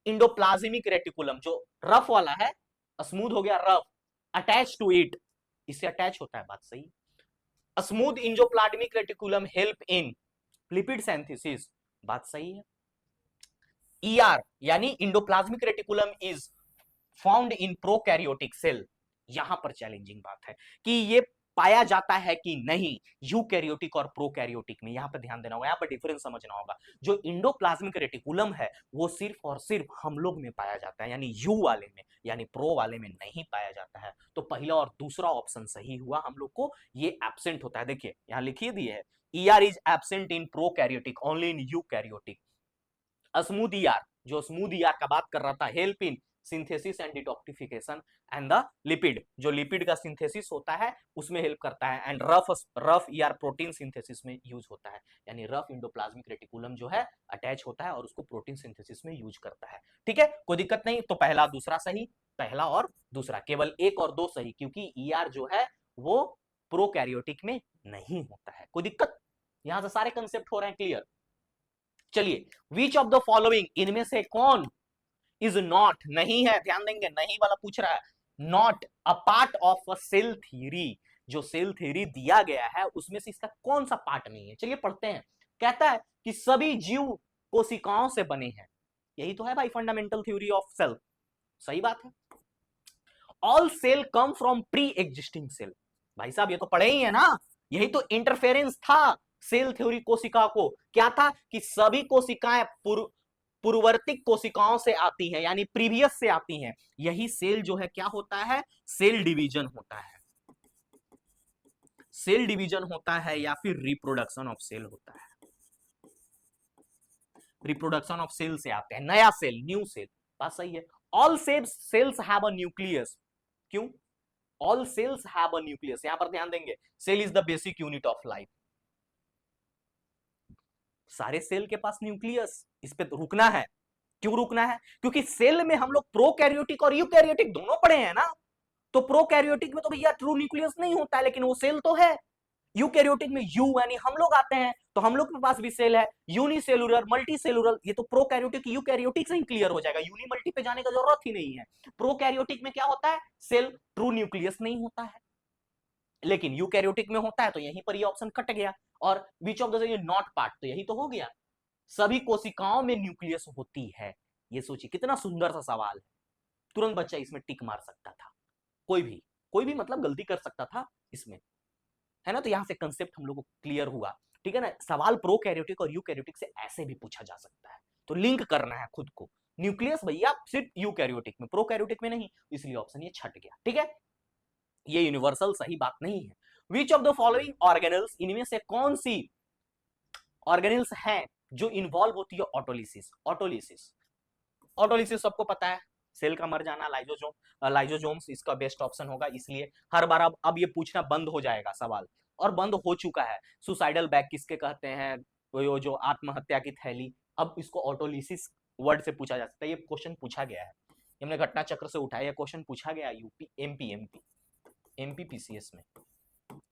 इंडोप्लाज्मिक रेटिकुलम, जो रफ वाला है, स्मूथ हो गया रफ, अटैच टू इट, इससे अटैच होता है, बात सही। Smooth endoplasmic reticulum help in lipid synthesis, बात सही है। ईआर यानी endoplasmic reticulum is found in prokaryotic cell, यहां पर चैलेंजिंग बात है कि ये पाया जाता है कि नहीं यूकैरियोटिक और प्रोकैरियोटिक में, यहां पर ध्यान देना होगा, यहां पर डिफरेंस समझना होगा। जो इंडोप्लाज्मिक रेटिकुलम है वो सिर्फ और सिर्फ हम लोग में पाया जाता है, यानी यू वाले में, यानी प्रो वाले में नहीं पाया जाता है। तो पहला और दूसरा ऑप्शन सही हुआ हम लोग को, ये एब्सेंट होता है। देखिए यहां लिखिए दिए है, ER is absent in prokaryotic, only in eukaryotic. Smooth ER, जो स्मूथ ईआर का बात कर रहा था, help in synthesis and detoxification and the lipid, जो लिपिड का सिंथेसिस होता है उसमें हेल्प करता है। And rough ER protein synthesis में यूज होता है, यानी रफ इंडोप्लाज्मिक रेटिकुलम जो है अटैच होता है और उसको प्रोटीन सिंथेसिस में यूज करता है, ठीक है, कोई दिक्कत नहीं। तो पहला दूसरा सही, पहला और दूसरा, केवल एक और दो सही, क्योंकि ईआर जो है वो प्रोकैरियोटिक में नहीं होता है। कोई दिक्कत, यहां से सारे कंसेप्ट हो रहे हैं क्लियर। चलिए विच ऑफ द फॉलोइंग, इनमें से कौन इज नॉट, नहीं है, ध्यान देंगे, नहीं वाला पूछ रहा है, not a part of a cell theory, जो सेल थ्योरी दिया गया है उसमें से इसका कौन सा पार्ट नहीं है। चलिए पढ़ते हैं। कहता है कि सभी जीव कोशिकाओं से बने हैं, यही तो है भाई फंडामेंटल थ्योरी ऑफ सेल, सही बात है। All cell come from pre existing cell, भाई साहब ये तो पढ़े ही है ना, यही तो इंटरफेरेंस था सेल थ्योरी कोशिका को, क्या था कि सभी कोशिकाएं पूर्ववर्ती कोशिकाओं से आती हैं, यानी प्रीवियस से आती हैं। यही सेल जो है क्या होता है, सेल डिवीजन होता है, सेल डिवीजन होता है या फिर रिप्रोडक्शन ऑफ सेल होता है। रिप्रोडक्शन ऑफ सेल से आते हैं, नया सेल, न्यू सेल, बात सही है। All cells have a nucleus, क्यों, all cells have a nucleus, यहां पर ध्यान देंगे, cell is the basic unit of life, सारे सेल के पास न्यूक्लियस, इस पे तो रुकना है। क्यों रुकना है, क्योंकि सेल में हम लोग प्रोकैरियोटिक और यूकैरियोटिक दोनों पढ़े हैं ना, तो प्रोकैरियोटिक में तो भैया ट्रू न्यूक्लियस नहीं होता है, लेकिन वो सेल तो है। यूकैरियोटिक में यू यानी हम लोग आते हैं, तो हम लोग के पास भी सेल है, यूनिसेलुलर मल्टीसेलुलर, ये तो प्रोकैरियोटिक यूकैरियोटिक से ही क्लियर हो जाएगा, यूनी मल्टी पे जाने का जरूरत ही नहीं है। प्रोकैरियोटिक में क्या होता है, सेल ट्रू न्यूक्लियस नहीं होता है, लेकिन यूकैरियोटिक में होता है, तो यहीं पर ये ऑप्शन कट गया। और बीच ऑफ द नॉट पार्ट, तो यही तो हो गया, सभी कोशिकाओं में न्यूक्लियस होती है। ये सोचिए कितना सुंदर सा सवाल है, तुरंत बच्चा इसमें टिक मार सकता था, कोई भी मतलब गलती कर सकता था इसमें, है ना। तो यहां से कंसेप्ट हम लोग को क्लियर हुआ, ठीक है ना। सवाल प्रोकैरियोटिक और यूकैरियोटिक से ऐसे भी पूछा जा सकता है, तो लिंक करना है खुद को, न्यूक्लियस भैया सिर्फ यूकैरियोटिक में, प्रोकैरियोटिक में नहीं, इसलिए ऑप्शन ये छट गया, ठीक है। ये यूनिवर्सल सही बात नहीं है। Which of the following organelles, इनमें से कौन सी ऑर्गेनल्स हैं जो इन्वॉल्व होती है ऑटोलिसिस, ऑटोलिसिस, ऑटोलिसिस सबको पता है, सेल का मर जाना, लाइजोजोम्स इसका बेस्ट ऑप्शन होगा, इसलिए हर बार अब ये पूछना बंद हो जाएगा सवाल, और बंद हो चुका है। सुसाइडल बैग किसके कहते हैं, वो जो आत्महत्या की थैली, अब इसको ऑटोलिसिस वर्ड से पूछा जा सकता है, ये क्वेश्चन पूछा गया है, हमने घटना चक्र से उठाया, क्वेश्चन पूछा गया यूपी एमपी पीसीएस में,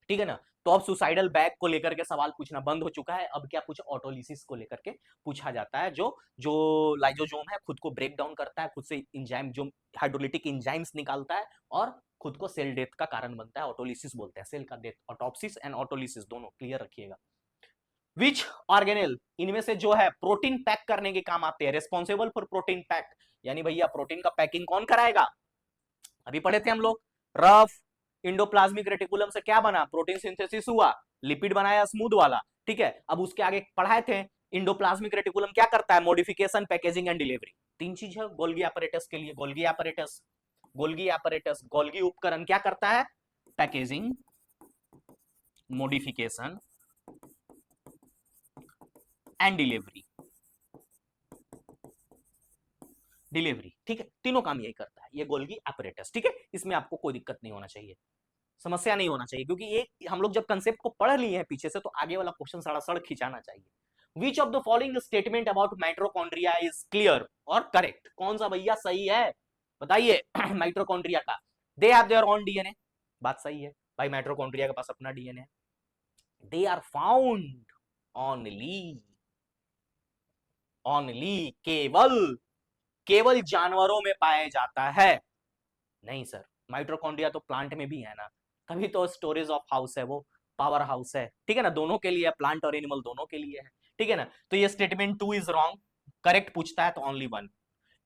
ठीक है ना। तो अब सुसाइडल बैग को लेकर के सवाल पूछना बंद हो चुका है, अब क्या पूछा, ऑटोलिसिस को लेकर के पूछा जाता है, जो जो लाइजोसोम है खुद को ब्रेक डाउन करता है, खुद से एंजाइम जो हाइड्रोलिटिक एंजाइम्स निकालता है और खुद को सेल डेथ का कारण बनता है, ऑटोलिसिस बोलते हैं, सेल का डेथ, ऑटोप्सिस एंड ऑटोलिसिस दोनों क्लियर रखिएगा। विच ऑर्गेनेल, इनमें से जो है प्रोटीन पैक करने के काम आते हैं, रेस्पॉन्सिबल फॉर प्रोटीन पैक, यानी भैया प्रोटीन का पैकिंग कौन कराएगा, अभी पढ़े थे हम लोग, रफ इंडोप्लाज्मिक रेटिकुलम से क्या बना, प्रोटीन सिंथेसिस हुआ, लिपिड बनाया स्मूथ वाला, ठीक है। अब उसके आगे पढ़ाए थे इंडोप्लाज्मिक रेटिकुलम क्या करता है, मॉडिफिकेशन, पैकेजिंग एंड डिलीवरी। तीन चीज है गोल्गी apparatus के लिए। गोल्गी apparatus, गोल्गी उपकरण क्या करता है, पैकेजिंग, मॉडिफिकेशन एंड डिलीवरी, ठीक है। तीनों काम यही करता है ये गोल्गी apparatus, ठीक है। इसमें आपको कोई दिक्कत नहीं होना चाहिए, समस्या नहीं होना चाहिए, क्योंकि ये हम लोग जब कंसेप्ट को पढ़ लिए हैं पीछे से, तो आगे वाला क्वेश्चन सड़सड़ खिंचाना चाहिए। विच of the following statement about mitochondria is clear और करेक्ट, कौन सा भैया सही है बताइए। माइटोकॉन्ड्रिया का, they have their own DNA, बात सही है भाई, माइटोकॉन्ड्रिया के पास अपना डीएनए है। दे आर फाउंड ओनली केवल जानवरों में पाया जाता है। नहीं सर, माइटोकॉन्ड्रिया तो प्लांट में भी है ना, तभी तो स्टोरेज ऑफ हाउस है, वो पावर हाउस है, ठीक है ना, दोनों के लिए, प्लांट और एनिमल दोनों के लिए है, ठीक है ना। तो ये स्टेटमेंट 2 इज रॉन्ग, करेक्ट पूछता है तो ओनली वन,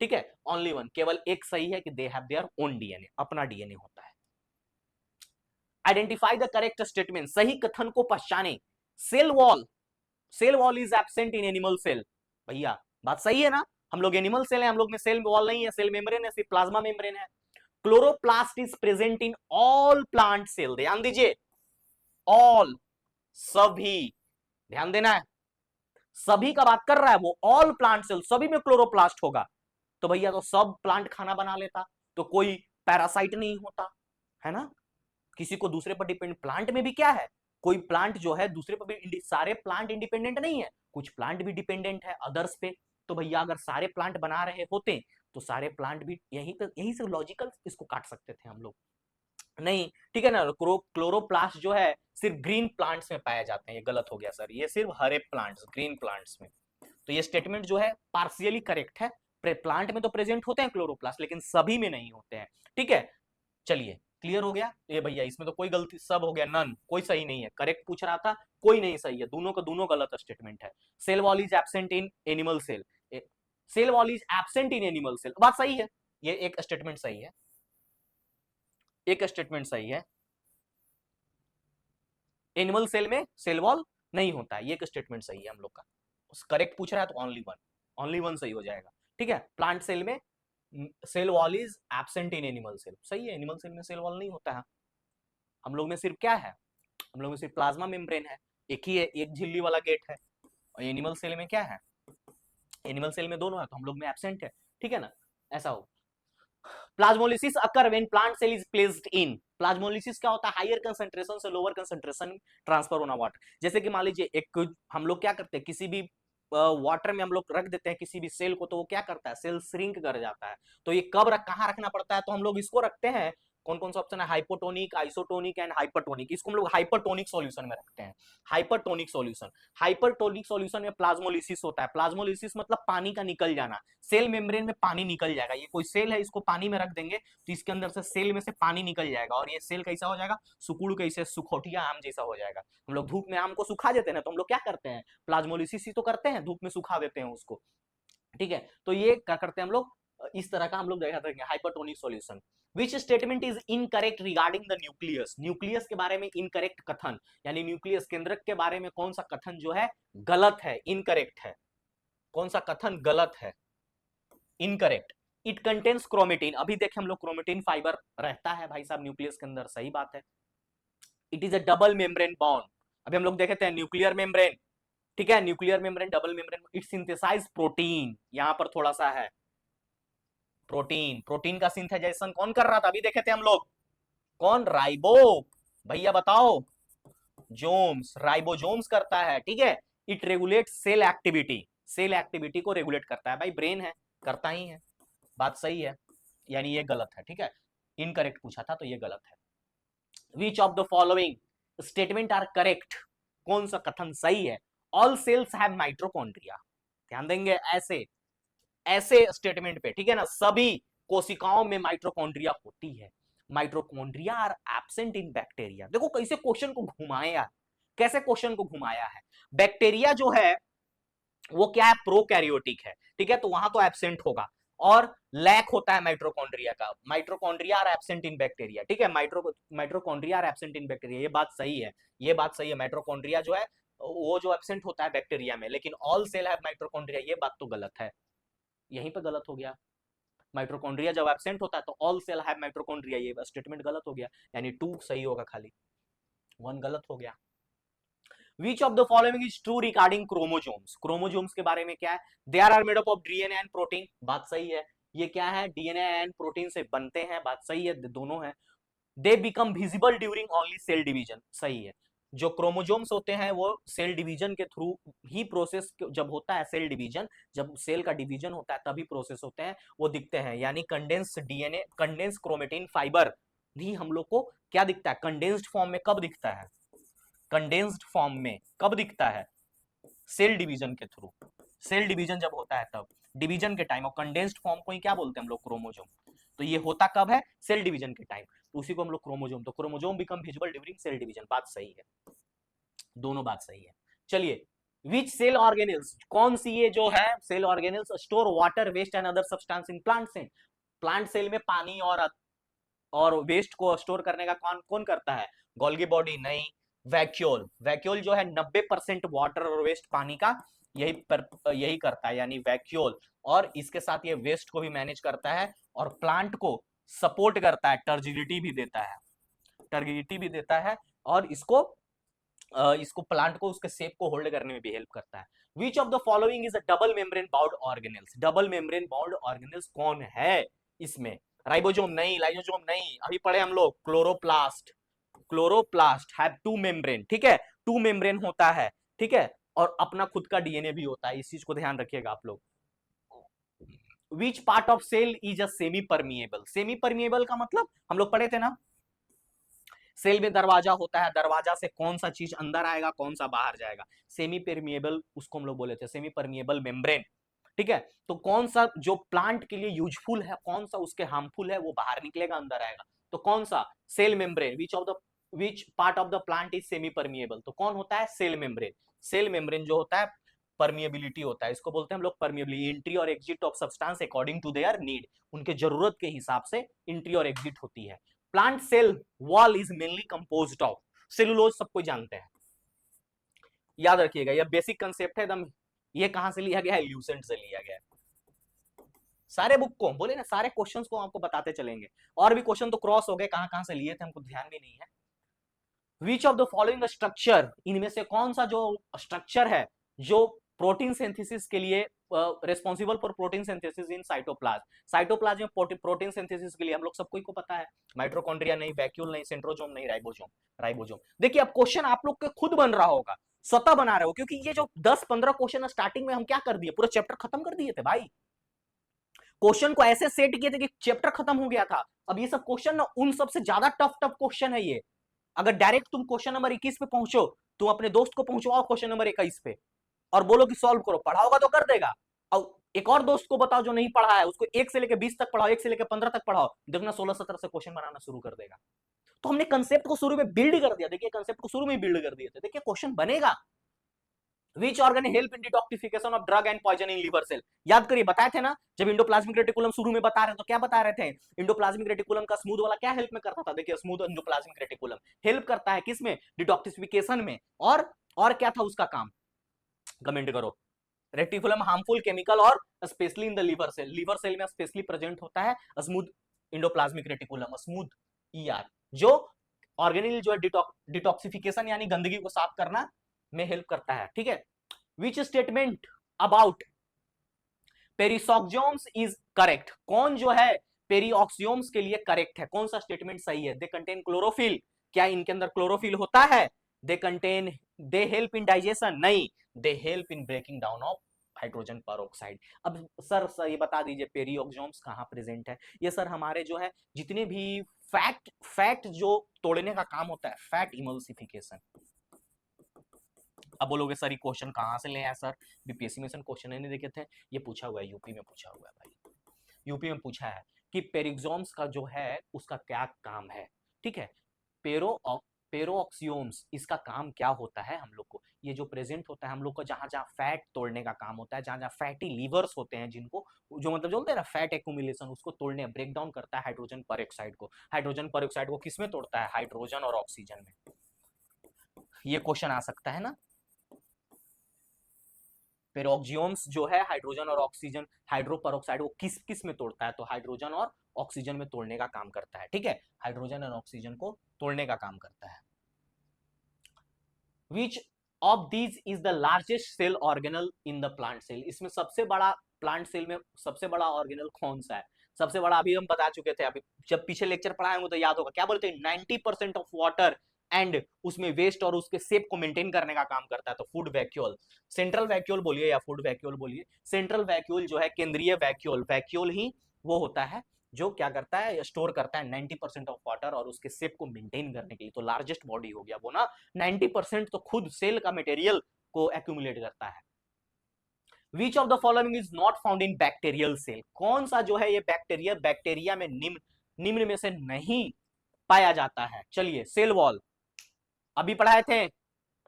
ठीक है, ओनली वन, केवल एक सही है कि they have their own DNA, अपना डीएनए होता है। आइडेंटिफाई द करेक्ट स्टेटमेंट, सही कथन को पहचाने। Cell wall is absent in animal cell, भैया बात सही है ना, हम लोग एनिमल सेल है, हम लोग में सेल वॉल नहीं है, सेल मेम्ब्रेन है, सिर्फ प्लाज्मा मेम्ब्रेन है। Chloroplast is present in all plant cell, ध्यान दीजिए, ऑल, सभी, ध्यान देना है, सभी का बात कर रहा है वो, ऑल प्लांट सेल, सभी में क्लोरोप्लास्ट होगा। तो भैया तो सब प्लांट खाना बना लेता, तो कोई पैरासाइट नहीं होता, है ना, किसी को दूसरे पर डिपेंड। प्लांट में भी क्या है, कोई प्लांट जो है दूसरे पर भी, सारे प्लांट इंडिपेंडेंट नहीं है, कुछ प्लांट भी डिपेंडेंट है अदर्स पे। तो भैया अगर सारे प्लांट बना रहे होते तो सारे प्लांट भी, यही से लॉजिकल इसको काट सकते थे हम लोग, नहीं, ठीक है ना। क्लोरोप्लास्ट जो है सिर्फ ग्रीन प्लांट्स में पाए जाते हैं, ये गलत हो गया सर, ये सिर्फ हरे प्लांट्स, ग्रीन प्लांट्स में। तो ये स्टेटमेंट जो है पार्शियली करेक्ट है, प्लांट में तो प्रेजेंट होते हैं क्लोरोप्लास्ट, लेकिन सभी में नहीं होते हैं, ठीक है। चलिए क्लियर हो गया ये भैया, इसमें तो कोई गलती, सब हो गया, नन, कोई सही नहीं है, करेक्ट पूछ रहा था, कोई नहीं सही है, दोनों का दोनों गलत स्टेटमेंट है। Cell wall is absent in animal cell, cell wall is absent in animal cell, बात सही है, ये एक स्टेटमेंट सही है, एक स्टेटमेंट सही है। एनिमल सेल में सेल वॉल नहीं होता है, ये एक स्टेटमेंट सही है हम लोग का, करेक्ट पूछ रहा है तो ओनली वन सही हो जाएगा, ठीक है। प्लांट सेल में cell wall is absent in animal cell, सही है, एनिमल सेल में सेल वॉल नहीं होता है, हम लोग में सिर्फ क्या है, हम लोग में सिर्फ प्लाज्मा मेम्ब्रेन है, एक ही है, एक झिल्ली वाला गेट है, और एनिमल सेल में क्या है, एनिमल सेल में दोनों है, तो हम लोग में एब्सेंट है, ठीक है ना, ऐसा हो। Plasmolysis occur when plant cell is placed in, plasmolysis क्या होता है, हायर कंसंट्रेशन से लोअर कंसंट्रेशन ट्रांसफर होना वाटर, जैसे कि मान लीजिए एक, हम लोग क्या करते हैं, किसी भी वाटर में हम लोग रख देते हैं किसी भी सेल को, तो वो क्या करता है, सेल श्रिंक कर जाता है। तो ये कब कहाँ रखना पड़ता है, तो हम लोग इसको रखते हैं, कौन कौन सा ऑप्शन है, हाइपोटोनिक, आइसोटोनिक एंड हाइपरटोनिक, इसको हम लोग हाइपरटोनिक सॉल्यूशन में रखते हैं, हाइपरटोनिक सॉल्यूशन में प्लाज्मोलिसिस होता है, प्लाज्मोलिसिस मतलब पानी का निकल जाना, सेल मेम्ब्रेन में पानी निकल जाएगा, ये कोई सेल है, इसको पानी में रख देंगे तो इसके अंदर से सेल में से पानी निकल जाएगा, और ये सेल कैसा हो जाएगा, सुकुड़ कैसे, सुखोटिया आम जैसा हो जाएगा। हम लोग धूप में आम को सुखा देते हैं ना, तो हम लोग क्या करते हैं, प्लाज्मोलिसिस ही तो करते हैं, धूप में सुखा देते हैं उसको, ठीक है। तो ये क्या करते हैं हम लोग, इस तरह का हम लोग देखा था hypertonic solution. Which statement is incorrect regarding the nucleus, nucleus के बारे में इनकरेक्ट कथन, यानी न्यूक्लियस केंद्रक के बारे में कौन सा कथन जो है गलत है, इनकरेक्ट है, कौन सा कथन गलत है, इनकरेक्ट। इट कंटेन्स क्रोमेटिन, अभी देखें हम लोग क्रोमेटिन फाइबर रहता है भाई साहब न्यूक्लियस के अंदर, सही बात है। It is a double membrane bond, अभी हम लोग देखे थे न्यूक्लियर मेम्ब्रेन, ठीक है, nuclear membrane, double membrane, it synthesize protein, यहां पर थोड़ा सा है, प्रोटीन का सिंथेसाइजेशन कौन कर रहा था, अभी देखे थे हम लोग, कौन, राइबो, भैया बताओ, जोम्स, राइबोजोम्स करता है, ठीक है। It regulate cell activity, cell activity को रेगुलेट करता है, भाई ब्रेन है, करता ही है, बात सही है, यानी ये गलत है, ठीक है, इनकरेक्ट पूछा था तो ये गलत है। Which of the following statement are correct, कौन सा कथन सही है, ऑल सेल्स हैव माइटोकॉन्ड्रिया, ध्यान देंगे ऐसे ऐसे स्टेटमेंट पे, ठीक है ना, सभी कोशिकाओं में माइटोकॉन्ड्रिया होती है, mitochondria are absent in bacteria. देखो कैसे क्वेश्चन को घुमाया, कैसे क्वेश्चन को घुमाया है, बैक्टीरिया जो है वो क्या है, प्रोकैरियोटिक है, ठीक है, तो वहां तो एब्सेंट होगा, और लैक होता है माइटोकॉन्ड्रिया का। Mitochondria are absent in bacteria, ठीक है, mitochondria are absent in bacteria, ये बात सही है, ये बात सही है। माइटोकॉन्ड्रिया जो है वो जो एब्सेंट होता है बैक्टीरिया में, लेकिन ऑल सेल हैव माइटोकॉन्ड्रिया, ये बात तो गलत है, यहीं पे गलत हो गया। माइटोकॉन्ड्रिया जब एब्सेंट होता है तो ऑल सेल हैव माइटोकॉन्ड्रिया, ये स्टेटमेंट गलत हो गया, यानी 2 सही होगा, खाली 1 गलत हो गया। Which of the following is true regarding chromosomes? Chromosomes के बारे में क्या है? They are made up of DNA and protein, बात सही है। ये क्या है? DNA and protein से बनते हैं, बात सही है, दोनों है। They become visible during only cell division, सही है। जो क्रोमोजोम्स होते हैं वो सेल डिवीजन के थ्रू ही प्रोसेस जब होता है, सेल डिवीजन, जब सेल का डिवीजन होता है तभी प्रोसेस होते हैं, वो दिखते हैं, यानी condense DNA, condense chromatin fibre भी हम लोग को क्या दिखता है? कंडेंस्ड फॉर्म में कब दिखता है? कंडेंस्ड फॉर्म में कब दिखता है? सेल डिवीजन के थ्रू, सेल डिवीजन जब होता है तब, डिवीजन के टाइम, और कंडेंस्ड फॉर्म को ही क्या बोलते हैं हम लोग? क्रोमोजोम। तो ये होता कब है? सेल डिवीजन के टाइम, तो उसी को हम लोग क्रोमोजोम, तो chromosome become visible during cell division, बात सही है, दोनों बात सही है। चलिए, विच सेल ऑर्गेनिल्स, कौन सी ये जो है cell organelles store water waste and other substance in plant cell? Plant cell में पानी और वेस्ट को स्टोर करने का कौन कौन करता है? गोल्गी बॉडी नहीं, वैक्यूल, वैक्यूल जो है 90% वाटर और वेस्ट पानी का यही करता है, यानी वैक्यूल, और इसके साथ ये वेस्ट को भी मैनेज करता है और प्लांट को सपोर्ट करता है, टर्जिडिटी भी देता है, टर्जिडिटी भी देता है, और इसको प्लांट को उसके शेप को होल्ड करने में भी हेल्प करता है। Which of the following is a double membrane bound organelles? Double membrane bound organelles कौन है इसमें? राइबोसोम नहीं, लाइसोसोम नहीं, अभी पढ़े हम लोग, क्लोरोप्लास्ट, क्लोरोप्लास्ट हैव 2 मेम्ब्रेन, ठीक है, 2 मेम्ब्रेन होता है, ठीक है, और अपना खुद का डीएनए भी होता है, इस चीज को ध्यान रखिएगा आप लोग। Which part of cell is a semi permeable? Semi permeable का मतलब हम लोग पढ़े थे ना, सेल में दरवाजा होता है, दरवाजा से कौन सा चीज अंदर आएगा, कौन सा बाहर जाएगा, सेमी परमिएबल, उसको हम लोग बोले थे सेमी परमिएबल मेम्ब्रेन, ठीक है। तो कौन सा जो प्लांट के लिए यूजफुल है, कौन सा उसके हार्मफुल है, वो बाहर निकलेगा, अंदर आएगा, तो कौन सा? Cell membrane. Which part of the plant is semi permeable? तो कौन होता है? Cell membrane. सेल मेम्ब्रेन जो होता है परमिएबिलिटी होता है, इसको बोलते हैं हम लोग परमिएबिलिटी, एंट्री और exit of substance according to their need, उनके जरूरत के हिसाब से एंट्री और एग्जिट होती है। Plant cell wall is mainly composed of cellulose, सबको जानते हैं, याद रखिएगा, यह बेसिक कंसेप्ट है एकदम। ये कहां से लिया गया है? ल्यूसेंट से लिया गया है। सारे बुक को बोले ना, सारे क्वेश्चंस को आपको बताते चलेंगे, और भी क्वेश्चन तो क्रॉस हो गए, कहां कहां से लिए थे हमको ध्यान भी नहीं है। Which of the following structure, इनमें से कौन सा जो स्ट्रक्चर है जो प्रोटीन सिंथेसिस के लिए responsible for protein synthesis in cytoplasm? Cytoplasm में प्रोटीन सिंथेसिस के लिए हम लोग सबको ही को पता है, माइटोकॉन्ड्रिया नहीं, वैक्यूल नहीं, सेंट्रोजोम नहीं, राइबोसोम, राइबोसोम। देखिए, अब क्वेश्चन आप लोग के खुद बन रहा होगा, स्वतः बना रहे हो, क्योंकि ये जो 10-15 क्वेश्चन स्टार्टिंग में हम क्या कर दिए, पूरा चैप्टर खत्म कर दिए थे भाई, क्वेश्चन को ऐसे सेट किए थे कि चैप्टर खत्म हो गया था। अब ये सब क्वेश्चन ना उन सबसे ज्यादा टफ टफ क्वेश्चन है ये। अगर डायरेक्ट तुम क्वेश्चन नंबर 21 पे पहुंचो, तुम अपने दोस्त को पहुंचवाओ क्वेश्चन नंबर 21 पे और बोलो कि सॉल्व करो, पढ़ा होगा तो कर देगा, और एक और दोस्त को बताओ जो नहीं पढ़ा है, उसको 1 से लेकर 20 तक पढ़ाओ, 1 से लेकर 15 तक पढ़ाओ, देखना 16-17 से क्वेश्चन बनाना शुरू कर देगा। तो हमने कंसेप्ट को शुरू में बिल्ड कर दिया, देखिए कंसेप्ट को शुरू में बिल्ड कर दिए थे, देखिए क्वेश्चन बनेगा। Which organ help in detoxification of drug and poison in liver cell? याद करिए, बताए थे ना, जब इंडोप्लाज्मिक रेटिकुलम शुरू में बता रहे तो क्या बता रहे थे? इंडोप्लाज्मिक रेटिकुलम का स्मूथ वाला क्या हेल्प में करता था? देखिए, स्मूथ इंडोप्लाज्मिक रेटिकुलम हेल्प करता है किसमें? डिटॉक्सिफिकेशन में। और क्या था उसका काम? कमेंट करो। रेटिकुलम हार्मफुल केमिकल और specially in the liver cell में स्पेशली प्रेजेंट होता है smooth endoplasmic reticulum, smooth ER, जो ऑर्गेनिल जो है डिटॉक्सिफिकेशन यानी गंदगी को साफ करना में हेल्प करता है, ठीक है। Which statement about peroxisomes is correct? कौन जो है पेरिऑक्सियोम्स के लिए करेक्ट है, कौन सा स्टेटमेंट सही है? दे कंटेन क्लोरोफिल, क्या इनके अंदर क्लोरोफिल होता है? दे हेल्प इन डाइजेशन, नहीं, they help in breaking down of hydrogen peroxide. अब सर ये बता दीजिए पेरिऑक्सोम्स कहां प्रेजेंट है? ये सर हमारे जो है जितने भी फैट जो तोड़ने का काम होता है, फैट इमल्सिफिकेशन। अब बोलोगे सर ये क्वेश्चन कहां से ले आए सर, बीपीएससी में क्वेश्चन नहीं देखे थे, ये पूछा हुआ है, यूपी में पूछा हुआ है भाई, यूपी में पूछा है कि पेरिक्सोम्स का जो है उसका क्या काम है, ठीक है, पेरोऑक्सियोम्स, इसका काम क्या होता है हम लोग को ये जो प्रेजेंट होता है हम लोग को जहां जहां फैट तोड़ने का काम होता है, जहां जहां फैटी लीवर्स होते हैं जिनको, जो मतलब जो बोलते हैं ना फैट एक्यूमुलेशन, उसको तोड़ने ब्रेक डाउन करता है हाइड्रोजन पेरोक्साइड को। हाइड्रोजन पेरोक्साइड को किसमें तोड़ता है? हाइड्रोजन और ऑक्सीजन में। ये क्वेश्चन आ सकता है ना। पेरोक्सियम्स जो है हाइड्रोजन और ऑक्सीजन, हाइड्रोपेरोक्साइड, वो किस किस में तोड़ता है? तो हाइड्रोजन और ऑक्सीजन में तोड़ने का काम करता है, ठीक है, हाइड्रोजन और ऑक्सीजन को तोड़ने का काम करता है। Which of these is the largest cell organelle in the plant cell? इसमें सबसे बड़ा, प्लांट सेल में सबसे बड़ा ऑर्गेनल कौन सा है? सबसे बड़ा अभी हम बता चुके थे, अभी जब पीछे लेक्चर पढ़ाए होंगे तो याद होगा, क्या बोलते हैं? 90% ऑफ वाटर एंड उसमें वेस्ट और उसके शेप को मेंटेन करने का काम करता है। तो फूड वैक्यूल, सेंट्रल वैक्यूल बोलिए या फूड वैक्यूल बोलिए, सेंट्रल वैक्यूल जो है, केंद्रीय वैक्यूल, वैक्यूल ही वो होता है जो क्या करता है? स्टोर करता है 90% ऑफ वाटर और उसके शेप को मेंटेन करने के लिए। तो लार्जेस्ट बॉडी हो गया वो ना, 90% तो खुद सेल का मटेरियल को एक्यूमुलेट करता है। Which of the following is not found in bacterial cell? कौन सा जो है ये बैक्टीरिया, बैक्टीरिया में निम्न निम्न में से नहीं पाया जाता है? चलिए, सेल वॉल अभी पढ़ाए थे,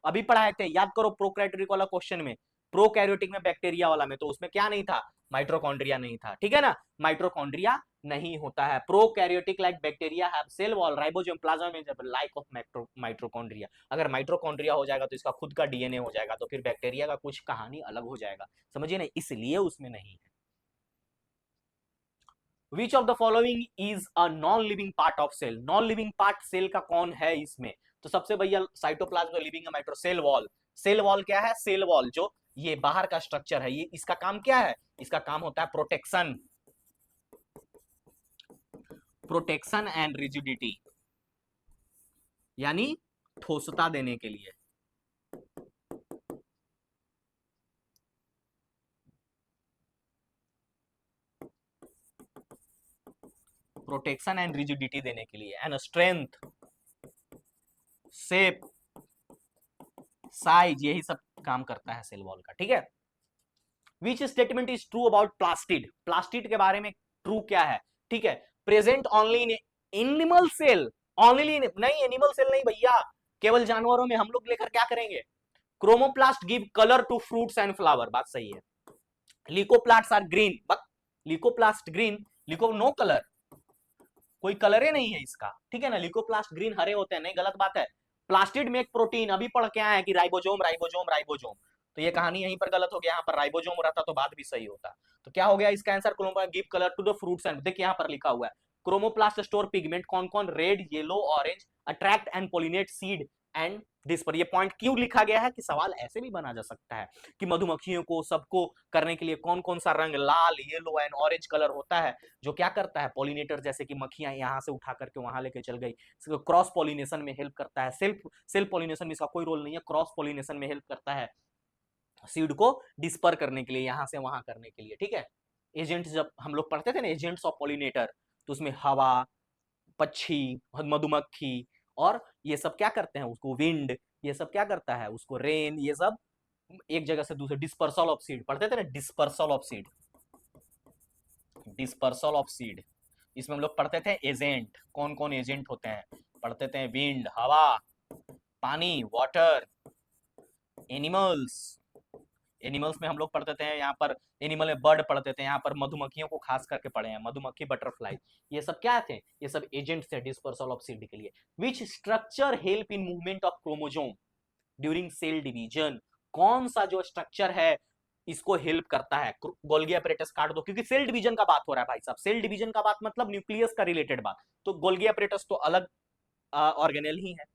अभी पढ़ाए थे, याद करो प्रोकैरियोटिक वाला क्वेश्चन में, प्रोकैरियोटिक में बैक्टीरिया वाला में, तो उसमें क्या नहीं था? माइटोकॉन्ड्रिया नहीं था, ठीक है ना, माइटोकॉन्ड्रिया नहीं होता है। Prokaryotic like bacteria have cell wall, ribosome, plasma membrane like of mitochondria. अगर माइटोकॉन्ड्रिया हो जाएगा तो इसका खुद का डीएनए हो जाएगा, तो फिर बैक्टीरिया का कुछ कहानी अलग हो जाएगा, समझिए ना, इसलिए उसमें नहीं है। Which of the following is a non living part of cell? Non living part cell का कौन है इसमें? तो सबसे भैया cytoplasm living micro, cell wall. Cell wall क्या है? सेल वॉल जो ये बाहर का स्ट्रक्चर है, ये इसका काम क्या है? इसका काम होता है प्रोटेक्शन, प्रोटेक्शन एंड रिजिडिटी, यानी ठोसता देने के लिए। प्रोटेक्शन एंड रिजिडिटी देने के लिए, एंड स्ट्रेंथ, शेप, साइज, यही सब काम करता है सेल वॉल का, ठीक है। Which statement is true about plastid? Plastid के बारे में ट्रू क्या है? ठीक है, present only in animal cell, only नहीं, एनिमल सेल नहीं भैया, केवल जानवरों में। हम लोग लेकर क्या करेंगे? Chromoplast give colour to fruits and flower, बात सही है। Leucoplast are green, leucoplast green, leuco no colour, कोई कलर ही नहीं है इसका, ठीक है ना, लिकोप्लास्ट ग्रीन हरे होते हैं, नहीं, गलत बात है। प्लास्टिड मेक प्रोटीन, अभी पढ़ के आए हैं कि राइबोसोम राइबोसोम राइबोसोम, तो ये कहानी यहीं पर गलत हो गया, यहाँ पर राइबोसोम रहता तो बात भी सही होता। तो क्या हो गया इसका answer? Chromoplast give colour to the fruits and, देखिए यहाँ पर लिखा हुआ है, क्रोमोप्लास्ट स्टोर पिगमेंट, कौन कौन? Red, yellow, orange, attract and pollinate seed and this पर। ये पॉइंट क्यों लिखा गया है कि सवाल ऐसे भी बना जा सकता है कि मधुमक्खियों को सबको करने के लिए कौन कौन सा रंग, लाल, येलो एंड ऑरेंज कलर होता है, जो क्या करता है? पॉलिनेटर, जैसे कि मक्खियां यहाँ से उठा करके वहां लेके चल गई, क्रॉस पॉलिनेशन में हेल्प करता है। सेल्फ पॉलिनेशन में इसका कोई रोल नहीं है, क्रॉस पॉलिनेशन में हेल्प करता है सीड को डिस्पर करने के लिए, यहां से वहां करने के लिए, ठीक है। एजेंट जब हम लोग पढ़ते थे ना, एजेंट्स ऑफ पॉलिनेटर, तो उसमें हवा, पक्षी, मधुमक्खी और ये सब क्या करते हैं? उसको विंड, ये सब क्या करता है? उसको रेन, ये सब एक जगह से दूसरे, डिस्पर्सल ऑफ सीड पढ़ते थे ना, dispersal of seed, dispersal of seed. इसमें हम लोग पढ़ते थे एजेंट, कौन कौन एजेंट होते हैं, पढ़ते थे विंड, हवा, पानी, वाटर, एनिमल्स, एनिमल्स में हम लोग पढ़ते थे यहाँ पर, एनिमल में बर्ड पढ़ते थे, यहाँ पर मधुमक्खियों को खास करके पढ़े हैं, मधुमक्खी, बटरफ्लाई, ये सब क्या थे? ये सब एजेंट थे डिस्पर्सल ऑफ सीड के लिए। Which structure help in movement of chromosome during cell division? कौन सा जो स्ट्रक्चर है इसको हेल्प करता है? गोल्गी अपरेटस काट दो, क्योंकि सेल डिवीजन का बात हो रहा है भाई साहब, सेल डिवीजन का बात मतलब न्यूक्लियस का रिलेटेड बात, तो गोल्गी अपरेटस तो अलग ऑर्गेनेल ही है,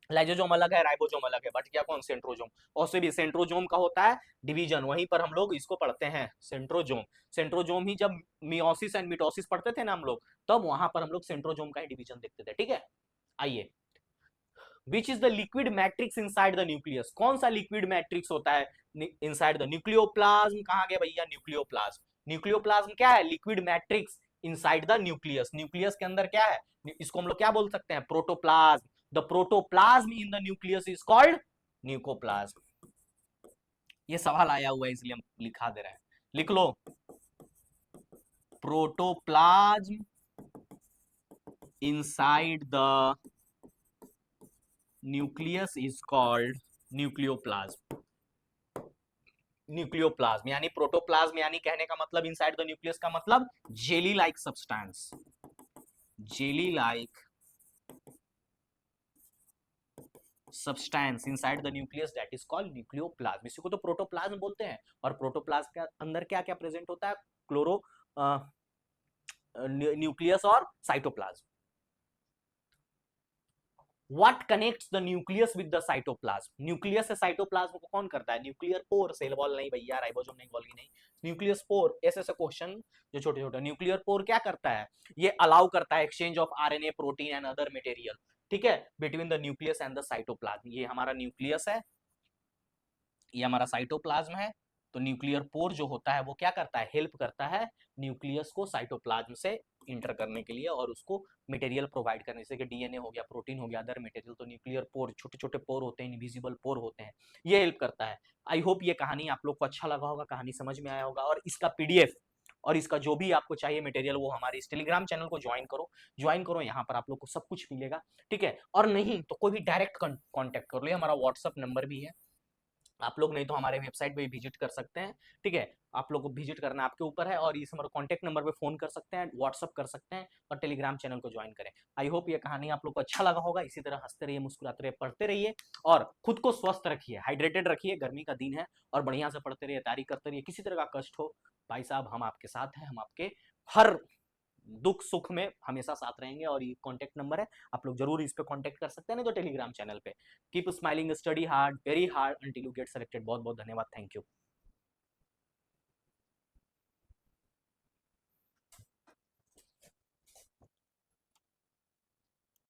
लाइजोजोम अलग है, राइबोसोम अलग है, बट क्या कौन? सेंट्रोजोम। और से भी सेंट्रोजोम का होता है डिवीजन, वहीं पर हम लोग इसको पढ़ते हैं सेंट्रोजोम। सेंट्रोजोम ही जब मियोसिस एंड मिटोसिस पढ़ते थे ना हम लोग, तब वहां पर हम लोग सेंट्रोजोम का ही डिवीजन देखते थे, ठीक है। आइए, which is the liquid matrix inside the nucleus? कौन सा लिक्विड मैट्रिक्स होता है इनसाइड द न्यूक्लियोप्लाज्म? कहां गया भैया न्यूक्लियोप्लाज्म? न्यूक्लियोप्लाज्म क्या है? Liquid matrix inside the nucleus. Nucleus के अंदर क्या है? इसको हम लोग क्या बोल सकते हैं? Protoplasm. The protoplasm in the nucleus is called nucleoplasm. ये सवाल आया हुआ है इसलिए हम लिखा दे रहे हैं, लिख लो, protoplasm inside the nucleus is called nucleoplasm. Nucleoplasm यानी प्रोटोप्लाज्म, यानी कहने का मतलब इनसाइड द न्यूक्लियस का मतलब jelly like substance, jelly like substance inside the nucleus that is called nucleoplasm. इसी को तो प्रोटोप्लाज्म बोलते हैं। और प्रोटोप्लाज्म के अंदर क्या क्या प्रेजेंट होता है? क्लोरो न्यूक्लियस और cytoplasm. What connects the nucleus with the cytoplasm? Nucleus से साइटोप्लाज्म को कौन करता है? न्यूक्लियर पोर, सेल वॉल नहीं भैया, राइबोसोम नहीं, गोल्गी नहीं, न्यूक्लियस पोर। ऐसे ऐसे क्वेश्चन जो छोटे छोटे, न्यूक्लियर पोर क्या करता है? ये अलाउ करता है exchange of RNA, protein and other material, ठीक है, between the nucleus and the cytoplasm. ये हमारा न्यूक्लियस है, ये हमारा साइटोप्लाज्म है। तो न्यूक्लियर पोर जो होता है वो क्या करता है? हेल्प करता है न्यूक्लियस को साइटोप्लाज्म से इंटर करने के लिए और उसको मटेरियल प्रोवाइड करने, जैसे कि डीएनए हो गया, प्रोटीन हो गया, अदर मटेरियल। तो न्यूक्लियर पोर, छोटे छोटे पोर होते हैं, इनविजिबल पोर होते हैं, ये हेल्प करता है। आई होप ये कहानी आप लोग को अच्छा लगा होगा, कहानी समझ में आया होगा। और इसका पीडीएफ और इसका जो भी आपको चाहिए मटेरियल, वो हमारे इस टेलीग्राम चैनल को ज्वाइन करो, यहाँ पर आप लोग को सब कुछ मिलेगा, ठीक है। और नहीं तो कोई भी डायरेक्ट कॉन्टेक्ट कर लो, हमारा व्हाट्सअप नंबर भी है आप लोग, नहीं तो हमारे वेबसाइट पे भी विजिट कर सकते हैं, ठीक है। आप लोग को विजिट करना आपके ऊपर है, और इस हमारे कॉन्टैक्ट नंबर पे फोन कर सकते हैं, व्हाट्सअप कर सकते हैं, और टेलीग्राम चैनल को ज्वाइन करें। आई होप ये कहानी आप लोग को अच्छा लगा होगा। इसी तरह हंसते रहिए, मुस्कुराते रहिए, पढ़ते रहिए, और खुद को स्वस्थ रखिए, हाइड्रेटेड रखिए, गर्मी का दिन है, और बढ़िया से पढ़ते रहिए, तैयारी करते रहिए। किसी तरह का कष्ट हो, भाई साहब हम आपके साथ हैं, हम आपके हर दुख सुख में हमेशा साथ रहेंगे। और ये कॉन्टैक्ट नंबर है, आप लोग जरूर इस पे कॉन्टैक्ट कर सकते हैं, नहीं तो टेलीग्राम चैनल पे। Keep smiling, study hard, very hard, until you get selected. बहुत बहुत धन्यवाद, थैंक यू।